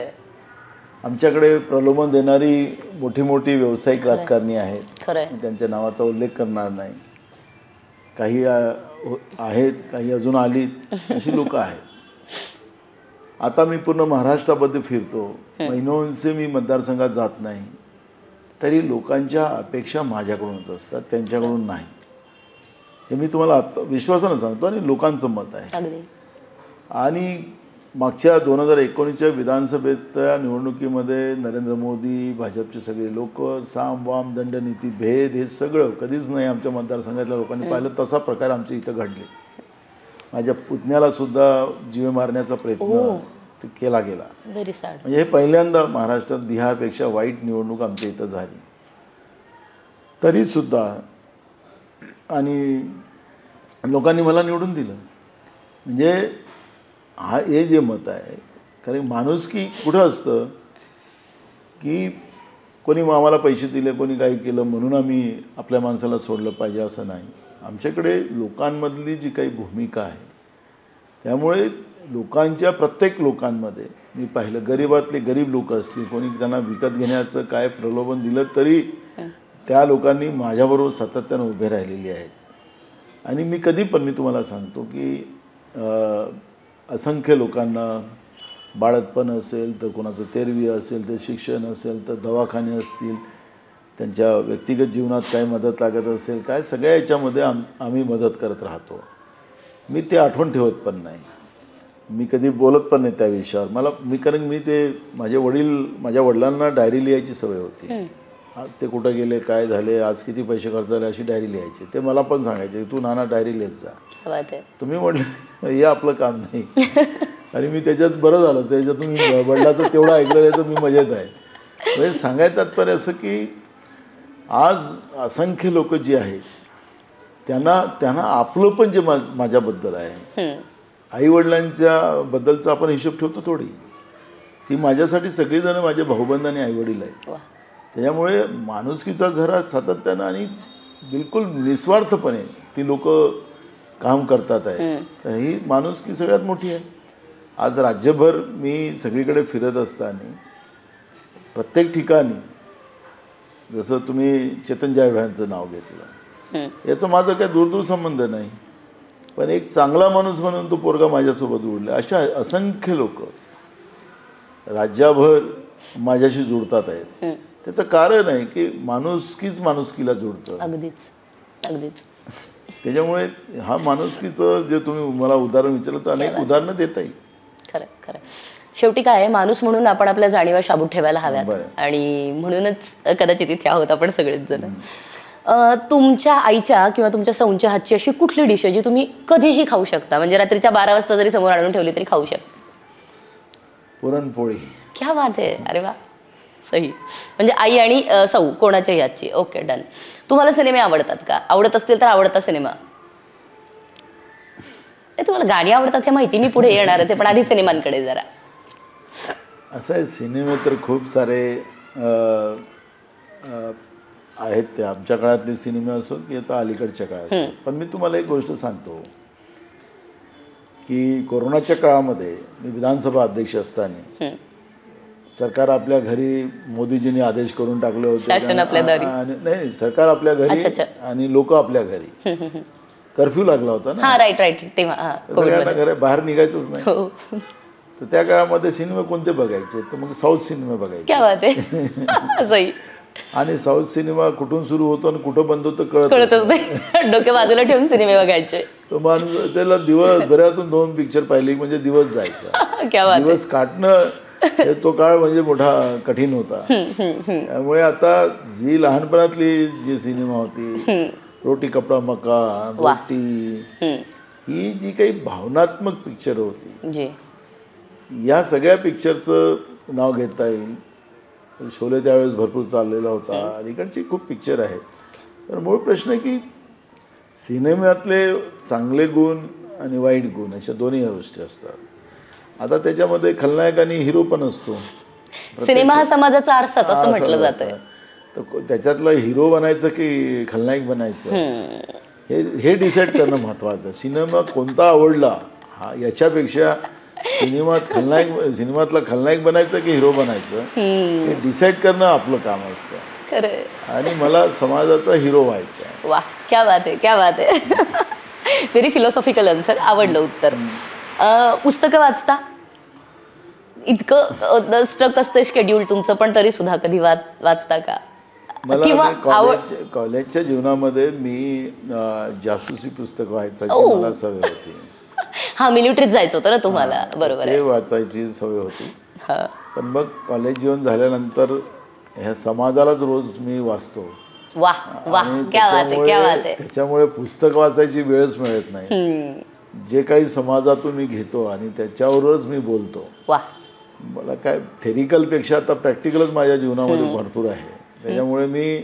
आमच्याकडे प्रलोभन देणारी मोठी मोठी व्यावसायिक राजकारणी आहेत, त्यांच्या नावाचा उल्लेख करणार नाही. काही आहेत, काही अजून आलीत, अशी लोक आहेत. आता मी पूर्ण महाराष्ट्रामध्ये फिरतो, महिनोंचे मी मतदारसंघात जात नाही, तरी लोकांच्या अपेक्षा माझ्याकडूनच असतात, त्यांच्याकडून नाही. हे मी तुम्हाला आता विश्वासानं सांगतो आणि लोकांचं मत आहे. आणि मागच्या 2019च्या विधानसभेच्या निवडणुकीमध्ये नरेंद्र मोदी, भाजपचे सगळे लोक, साम वाम दंडनीती भेद हे सगळं कधीच नाही आमच्या मतदारसंघातल्या लोकांनी पाहिलं. तसा प्रकार आमच्या इथं घडले. माझ्या पुतण्याला सुद्धा जीवे मारण्याचा प्रयत्न केला गेला. म्हणजे हे पहिल्यांदा महाराष्ट्रात बिहारपेक्षा वाईट निवडणूक आमच्या इथं झाली. तरीसुद्धा आणि लोकांनी मला निवडून दिलं. म्हणजे हे जे मत आहे, कारण माणुसकी कुठं असतं की कोणी आम्हाला पैसे दिले, कोणी काही केलं म्हणून आम्ही आपल्या माणसाला सोडलं पाहिजे असं नाही. आमच्याकडे लोकांमधली जी काही भूमिका आहे त्यामुळे लोकांच्या प्रत्येक लोकांमध्ये मी पाहिलं, गरीबातले गरीब लोक असतील, कोणी त्यांना विकत घेण्याचं काय प्रलोभन दिलं तरी त्या लोकांनी माझ्याबरोबर सातत्यानं उभे राहिलेले आहेत. आणि मी कधी पण मी तुम्हाला सांगतो की असंख्य लोकांना बाळंतपण असेल तर कोणाचं तेरवी असेल तर शिक्षण असेल तर दवाखाने असतील, त्यांच्या व्यक्तिगत जीवनात काय मदत लागत असेल काय, सगळ्या याच्यामध्ये आम्ही मदत करत राहतो. मी ते आठवण ठेवत पण नाही, मी कधी बोलत पण नाही त्या विषयावर. कारण मी ते माझ्या वडिलांना डायरी लिहायची सवय होती. आज ते कुठं गेले, काय झाले, आज किती पैसे खर्च झाले अशी डायरी लिहायची. ते मला पण सांगायचे तू नाना डायरी लिहित जा. तुम्ही म्हटलं हे आपलं काम नाही. आणि मी त्याच्यात बरं झालं, त्याच्यातून वडिलाचं तेवढं ऐकलं तर मी मजेत आहे. म्हणजे सांगायचं तात्पर्य असं की आज असंख्य लोक जी आहेत त्यांना आपलं पण जे माझ्याबद्दल आहे, आईवडिलांच्या बद्दलचा आपण हिशोब ठेवतो थोडी, ती माझ्यासाठी सगळीजणं माझे भाऊबंद आणि आईवडील आहेत. त्याच्यामुळे माणुसकीचा झरा सातत्यानं आणि बिलकुल निस्वार्थपणे ती लोक काम करतात आहे. तर ही माणुसकी सगळ्यात मोठी आहे. आज राज्यभर मी सगळीकडे फिरत असताना प्रत्येक ठिकाणी, जसं तुम्ही चेतन जायभायांचं नाव घेतलं, याचं माझं काय दूरदूर संबंध नाही, पण एक चांगला माणूस म्हणून तो पोरगा माझ्यासोबत उडला. अशा असंख्य लोक राज्यभर माझ्याशी जुळतात आहेत. त्याचं कारण आहे की माणुसकीच माणुसकीला जुळतं. अगदीच. त्याच्यामुळे हा माणुसकीचं जे तुम्ही मला उदाहरण विचारलं तर अनेक उदाहरणं देता येईल. खरं. शेवटी काय आहे, माणूस म्हणून आपण आपल्या जाणीवा शाबूत ठेवायला हव्यात आणि म्हणूनच कदाचित इथे आहोत आपण सगळेच जण. तुमच्या आईच्या किंवा तुमच्या सौंच्या हातची अशी कुठली डिश आहे जी तुम्ही कधीही खाऊ शकता, म्हणजे रात्रीच्या 12 वाजता जरी समोर आणून ठेवली तरी खाऊ शकता? पुरणपोळी. क्या बात आहे. अरे वा, सही. म्हणजे आई आणि सौ कोणाच्याही हातची. Okay, done. तुम्हाला सिनेमे आवडतात का? आवडत असतील तर आवडता सिनेमा? तुम्हाला गाणी आवडतात हे माहिती, मी पुढे येणारच आहे, पण आधी सिनेमांकडे जरा. असं आहे, सिनेमे तर खूप सारे आहेत. ते आमच्या काळातले सिनेमे असो की आता अलीकडच्या काळात. पण मी तुम्हाला एक गोष्ट सांगतो की कोरोनाच्या काळामध्ये मी विधानसभा अध्यक्ष असताना सरकार आपल्या घरी मोदीजींनी आदेश करून टाकले होते. शासन आपल्या दारी. नाही, सरकार आपल्या घरी आणि लोक आपल्या घरी. कर्फ्यू लागला होता ना. हा, राईट. तेव्हा सगळ्यांना घरी बाहेर निघायचंच नाही. तर त्या काळामध्ये सिनेमे कोणते बघायचे, तर मग साऊथ सिनेमे बघायचे. क्या बात आहे. असंही. आणि साऊथ सिनेमा कुठून सुरू होतो आणि कुठं बंद होतं कळतच नाही. डोके बाजूला ठेवून सिनेमे बघायचे. तो माणूस त्याला दिवस बऱ्यातून 2 पिक्चर पाहिले म्हणजे दिवस जायचा. दिवस काढणं हे तो काळ म्हणजे मोठा कठीण होता. त्यामुळे आता जी लहानपणातली जी सिनेमा होती, रोटी कपडा मकान, रोटी, ही जी काही भावनात्मक पिक्चर होती, या सगळ्या पिक्चरचं नाव घेता येईल. शोले त्यावेळेस भरपूर चाललेला होता. अलीकडची खूप पिक्चर आहेत. तर मूळ प्रश्न आहे की सिनेमातले चांगले गुण आणि वाईट गुण अशा दोन्ही गोष्टी असतात. आता त्याच्यामध्ये खलनायक आणि हिरो पण असतो. सिनेमा हा समाजाचा आरसा असं म्हटलं जातं. तर त्याच्यातला हिरो बनायचं की खलनायक बनायचं हे डिसाईड करणं महत्त्वाचं. सिनेमा कोणता आवडला हा याच्यापेक्षा सिनेमातला खलनायक बनायचं की हिरो बनायचं हे डिसाईड करणं आपलं काम असतं. खरं. आणि मला समाजाचा हिरो व्हायचा. वा, क्या बात आहे, क्या बात आहे. Very philosophical answer. आवडलं उत्तर. पुस्तकं वाचता? इतकं स्ट्रक असतं शेड्यूल तुमचं, पण तरी सुद्धा कधी वाचता का? मला कॉलेजच्या जीवनामध्ये मी जासूसी पुस्तक वाचायची मला सवय होती. हा, मिलिटरीत जायचं होतं ना तुम्हाला. बरोबर आहे. ते वाचायची सवय होती. पण मग कॉलेज जीवन झाल्यानंतर ह्या समाजालाच रोज मी वाचतो. वाह वाह, क्या बात आहे, क्या बात आहे. त्याच्यामुळे पुस्तक वाचायची वेळच मिळत नाही. जे काही समाजातून मी घेतो आणि त्याच्यावरच मी बोलतो. वाह. मला काय थेरिकलपेक्षा आता प्रॅक्टिकलच माझ्या जीवनामध्ये भरपूर आहे. त्याच्यामुळे मी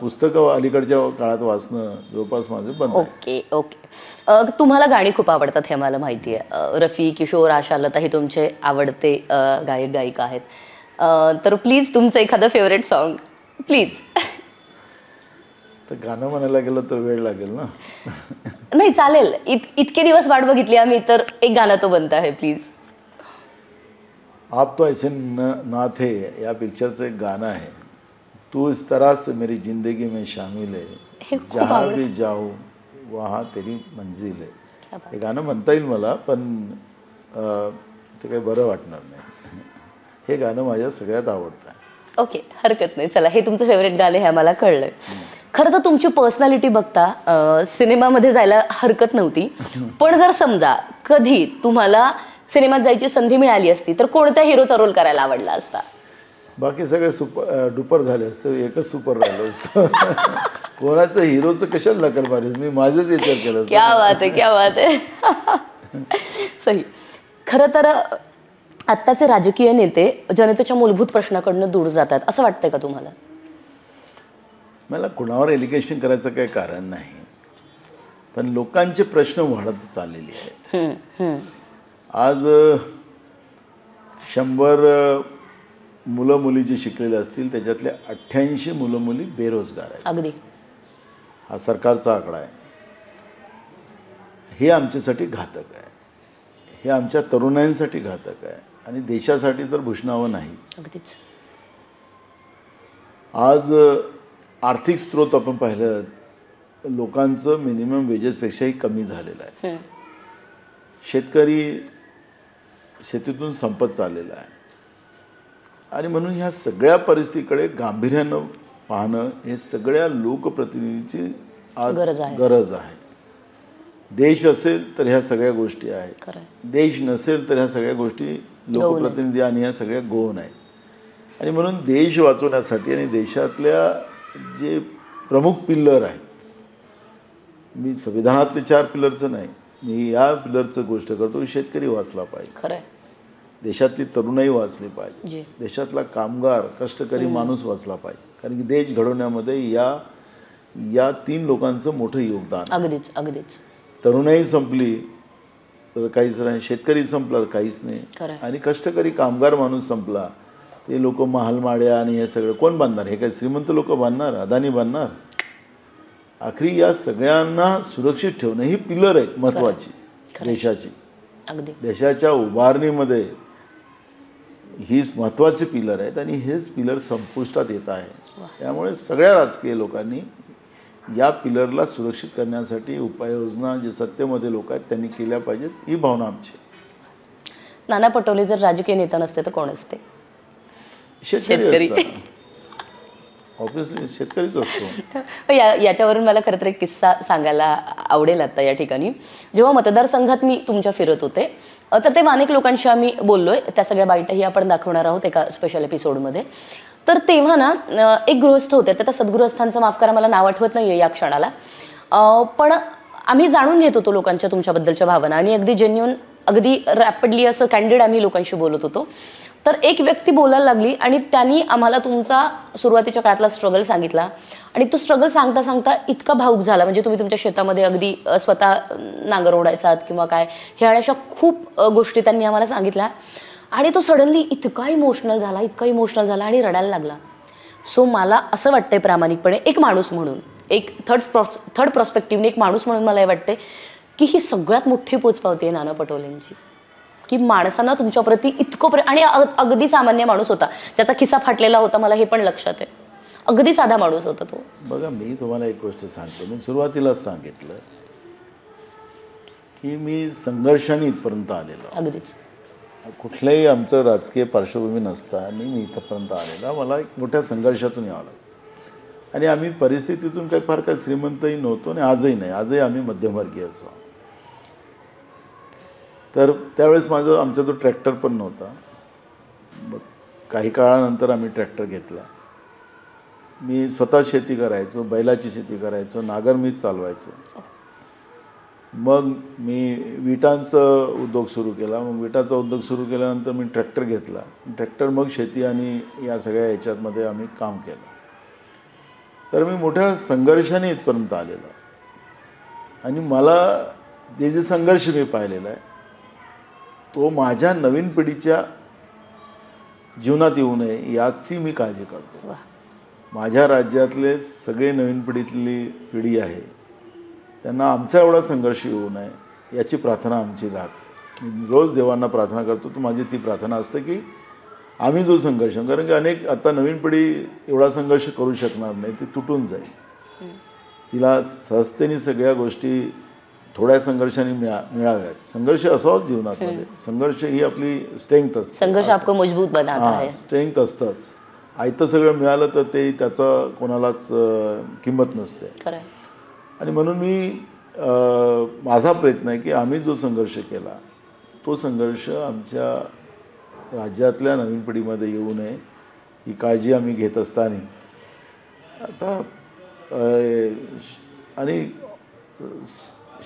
पुस्तकं अलीकडच्या काळात वाचणं जवळपास माझं बंद. ओके. तुम्हाला गाणी खूप आवडतात हे मला माहिती आहे. रफी, किशोर, आशा, लता हे तुमचे आवडते गायक गायिका आहेत. तर प्लीज तुमचं एखादं फेवरेट सॉन्ग प्लीज. तर गाणं म्हणायला गेलं तर वेळ लागेल ना. नाही, चालेल. इतके दिवस वाट बघितली आम्ही, तर एक गाणं तो बनता है प्लीज. आप तो ऐसे ना थे या पिक्चरचं एक गाणं आहे. तू इस तरह से मेरी जिंदगी में शामिल है, जहाँ भी जाऊँ वहाँ तेरी मंजिल है. हे गाणं म्हणता येईल मला, पण ते काही बरं वाटणार नाही. हे गाणं माझ्या सगळ्यात आवडतं आहे. ओके, हरकत नाही. चला, हे तुमचं फेवरेट गाणं हे आम्हाला कळलंय. खरं तर तुमची पर्सनॅलिटी बघता सिनेमामध्ये जायला हरकत नव्हती, पण जर समजा कधी तुम्हाला सिनेमात जायची संधी मिळाली असती तर कोणत्या हिरोचा रोल करायला आवडला असता? बाकी सगळे डुपर झाले असते, एकच सुपर राहिलं असतं. कोणाचं हिरोचं कशाला नकल मारेल, मी माझंच विचार केला. क्या बात आहे, क्या बात आहे. सही. खरं तर आत्ताचे राजकीय नेते जनतेच्या मूलभूत प्रश्नाकडनं दूर जातात असं वाटतंय का तुम्हाला? मला कुणावर एलिगेशन करायचं काही कारण नाही, पण लोकांचे प्रश्न वाढत चाललेले आहेत. आज 100 मुलं मुली जे शिकलेले असतील त्याच्यातले 88 मुलं मुली बेरोजगार आहेत. अगदी. हा सरकारचा आकडा आहे. हे आमच्यासाठी घातक आहे. हे आमच्या तरुणांसाठी घातक आहे आणि देशासाठी तर भूषणावं नाहीच. अगदीच. आज आर्थिक स्रोत आपण पाहिलं, लोकांचं मिनिमम वेजेसपेक्षाही कमी झालेलं आहे. शेतकरी शेतीतून संपत चाललेला आहे आणि म्हणून ह्या सगळ्या परिस्थितीकडे गांभीर्यानं पाहणं हे सगळ्या लोकप्रतिनिधीची आज गरज आहे. देश असेल तर ह्या सगळ्या गोष्टी आहेत, देश नसेल तर ह्या सगळ्या गोष्टी लोकप्रतिनिधी आणि ह्या सगळ्या गौण आहेत. आणि म्हणून देश वाचवण्यासाठी आणि देशातल्या जे प्रमुख पिल्लर आहेत, मी संविधानातले 4 पिल्लरचं नाही, मी या पिल्लरचं गोष्ट करतो की शेतकरी वाचला पाहिजे, खरं, देशातली तरुणाई वाचली पाहिजे, देशातला कामगार कष्टकरी माणूस वाचला पाहिजे. कारण की देश घडवण्यामध्ये या 3 लोकांचं मोठं योगदान. अगदीच. तरुणाई संपली तर काहीच नाही. शेतकरी संपला तर काहीच नाही. खरंय. आणि कष्टकरी कामगार माणूस संपला. ते लोक महालमाड्या आणि हे सगळं कोण बांधणार? हे काही श्रीमंत लोक बांधणार? अदानी बांधणार? आखरी या सगळ्यांना सुरक्षित ठेवणं ही पिलर आहे महत्त्वाची देशाची. अगदी देशाच्या उभारणीमध्ये ही महत्त्वाची पिलर आहेत आणि हेच पिलर संपुष्टात येत आहे. त्यामुळे सगळ्या राजकीय लोकांनी या पिलरला सुरक्षित करण्यासाठी उपाययोजना जे सत्तेमध्ये लोक आहेत त्यांनी केल्या पाहिजेत, ही भावना आमची. नाना पटोले जर राजकीय नेता नसते तर कोण असते? शेतकरी असतात. ऑब्व्हियसली शेतकरीच असतो. याच्यावरून मला खरं तर एक किस्सा सांगायला आवडेल आता या ठिकाणी. जेव्हा मतदारसंघात मी तुमच्या फिरत होते तर ते अनेक लोकांशी आम्ही बोललोय. त्या सगळ्या बाईटही आपण दाखवणार आहोत एका स्पेशल एपिसोडमध्ये. तर तेव्हा ना एक गृहस्थ होते, त्या सद्गृहस्थांचं माफ करा मला नाव आठवत नाहीये या क्षणाला, पण आम्ही जाणून घेत होतो लोकांच्या तुमच्याबद्दलच्या भावना आणि अगदी जेन्युन अगदी रॅपिडली असं कॅन्डिड आम्ही लोकांशी बोलत होतो. तर एक व्यक्ती बोलायला लागली आणि त्यांनी आम्हाला तुमचा सुरुवातीच्या काळातला स्ट्रगल सांगितला आणि तो स्ट्रगल सांगता सांगता इतका भावूक झाला. म्हणजे तुम्ही तुमच्या शेतामध्ये अगदी स्वतः नांगर ओढायचात किंवा काय, हे अशा खूप गोष्टी त्यांनी आम्हाला सांगितल्या आणि तो सडनली इतका इमोशनल झाला आणि रडायला लागला. सो मला असं वाटतंय प्रामाणिकपणे एक माणूस म्हणून, एक थर्ड प्रॉस्पेक्टिव्हने एक माणूस म्हणून मला हे वाटतंय की ही सगळ्यात मोठी पोचपावती आहे नाना पटोलेंची, की माणसांना तुमच्याप्रती इतकं आणि अगदी सामान्य माणूस होता, त्याचा खिसा फाटलेला होता, मला हे पण लक्षात आहे. अगदी साधा माणूस होता तो. बघा, मी तुम्हाला एक गोष्ट सांगतो. मी सुरुवातीलाच सांगितलं की मी संघर्षाने इथपर्यंत आलेलो. अगदीच. कुठल्याही आमचं राजकीय पार्श्वभूमी नसताना मी इथपर्यंत आलेला. मला एक मोठ्या संघर्षातून यावं लागलं आणि आम्ही परिस्थितीतून काही फार काही श्रीमंतही नव्हतो आणि आजही नाही. आजही आम्ही मध्यमवर्गीय असो. तर त्यावेळेस आमचा जो ट्रॅक्टर पण नव्हता. मग काही काळानंतर आम्ही ट्रॅक्टर घेतला. मी स्वतः शेती करायचो, बैलाची शेती करायचो, नागर मीच चालवायचो. मग मी विटांचं उद्योग सुरू केला. मग विटाचा उद्योग सुरू केल्यानंतर मी ट्रॅक्टर घेतला. ट्रॅक्टर मग शेती आणि या सगळ्या ह्याच्यामध्ये आम्ही काम केलं. तर मी मोठ्या संघर्षाने इथपर्यंत आलेलो आणि मला जे संघर्ष मी पाहिलेला आहे तो माझ्या नवीन पिढीच्या जीवनात येऊ नये याची मी काळजी करतो. माझ्या राज्यातले सगळे नवीन पिढी आहे त्यांना आमचा एवढा संघर्ष येऊ नये याची प्रार्थना आमची राहते. मी रोज देवांना प्रार्थना करतो. तर माझी ती प्रार्थना असते की आम्ही जो संघर्ष, कारण की अनेक आता नवीन पिढी एवढा संघर्ष करू शकणार नाही, ती तुटून जाईल. तिला सहजतेने सगळ्या गोष्टी थोड्या संघर्षाने मिळाव्यात. संघर्ष असावाच जीवनामध्ये. संघर्ष ही आपली स्ट्रेंथ असते. संघर्ष आपको मजबूत बनाता है. स्ट्रेंथ असतंच. आयतं सगळं मिळालं तर ते त्याचा कोणालाच किंमत नसते. खरं. आणि म्हणून माझा प्रयत्न आहे की आम्ही जो संघर्ष केला तो संघर्ष आमच्या राज्यातल्या नवीन पिढीमध्ये येऊ नये ही काळजी आम्ही घेत असताना आता आणि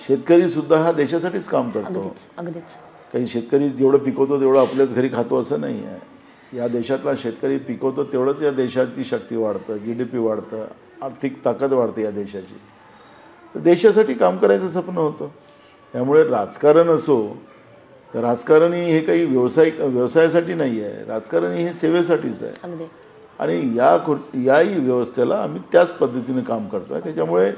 शेतकरीसुद्धा हा देशासाठीच काम करतो. अगदीच. काही शेतकरी जेवढं पिकवतो तेवढं आपल्याच घरी खातो असं नाही आहे. या देशातला शेतकरी पिकवतो तेवढंच या देशाची शक्ती वाढतं, GDP वाढतं, आर्थिक ताकद वाढते या देशाची. तर देशासाठी काम करायचं स्वप्न होतं. त्यामुळे राजकारण असो तर राजकारण हे काही व्यवसायासाठी नाही आहे. राजकारण हे सेवेसाठीच आहे. आणि याही व्यवस्थेला आम्ही त्याच पद्धतीने काम करतो आहे. त्याच्यामुळे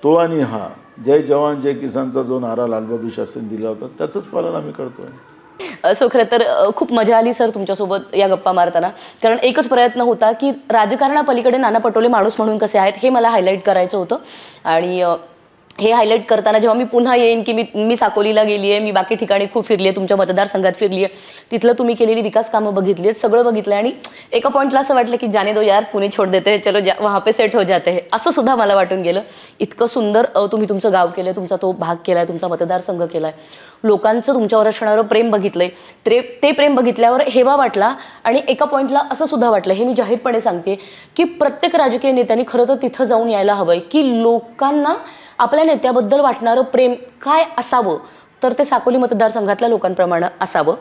तो आणि हा जय जवान जय किसानचा जो नारा लालबहादूर शास्त्रींनी दिला होता त्याचंच पालन आम्ही करतो आहे. सो खरं तर खूप मजा आली सर तुमच्यासोबत या गप्पा मारताना, कारण एकच प्रयत्न होता की राजकारणापलीकडे नाना पटोले माणूस म्हणून कसे आहेत हे मला हायलाईट करायचं होतं. आणि हे हायलाईट करताना जेव्हा मी पुन्हा येईन की मी साकोलीला गेली आहे, मी बाकी ठिकाणी खूप फिरली आहे, तुमच्या मतदारसंघात फिरली आहे, तिथलं तुम्ही केलेली विकास कामं बघितली आहेत, सगळं बघितलं आहे. आणि एका पॉईंटला असं वाटलं की जाने दो यार, पुणे छोड देते, चलो वहाँ पे सेट हो जाते हैं, असं सुद्धा मला वाटून गेलं. इतकं सुंदर तुम्ही तुमचं गाव केलं, तुमचा तो भाग केला आहे, तुमचा मतदारसंघ केला आहे, लोकांचं तुमच्यावर असणारं प्रेम बघितलंय. ते प्रेम बघितल्यावर हेवा वाटला. आणि एका पॉईंटला असं सुद्धा वाटलं, हे मी जाहीरपणे सांगते की प्रत्येक राजकीय नेत्यांनी खरं तर तिथं जाऊन यायला हवंय की लोकांना आपल्या नेत्याबद्दल वाटणारं प्रेम काय असावं तर ते साकोली मतदारसंघातल्या लोकांप्रमाणे असावं.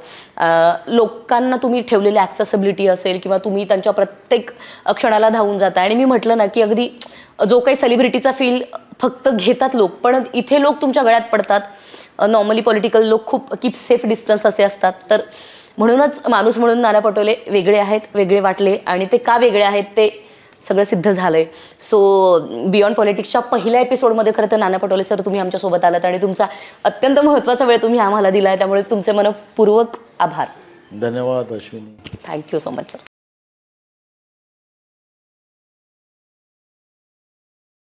लोकांना तुम्ही ठेवलेली ॲक्सेसिबिलिटी असेल किंवा तुम्ही त्यांच्या प्रत्येक क्षणाला धावून जाता. आणि मी म्हटलं ना की अगदी जो काही सेलिब्रिटीचा फील फक्त घेतात लोक, पण इथे लोक तुमच्या गळ्यात पडतात. नॉर्मली पॉलिटिकल लोक खूप कीप सेफ डिस्टन्स असे असतात. तर म्हणूनच माणूस म्हणून नाना पटोले वेगळे आहेत, वेगळे वाटले आणि ते का वेगळे आहेत ते सगळं सिद्ध झालंय. सो बियॉन्ड पॉलिटिक्सच्या पहिल्या एपिसोडमध्ये खरं तर नाना पटोले सर तुम्ही आमच्यासोबत आलात आणि तुमचा अत्यंत महत्त्वाचा वेळ तुम्ही आम्हाला दिला आहे, त्यामुळे तुमचे मनपूर्वक आभार. धन्यवाद Ashwini. Thank you so much sir.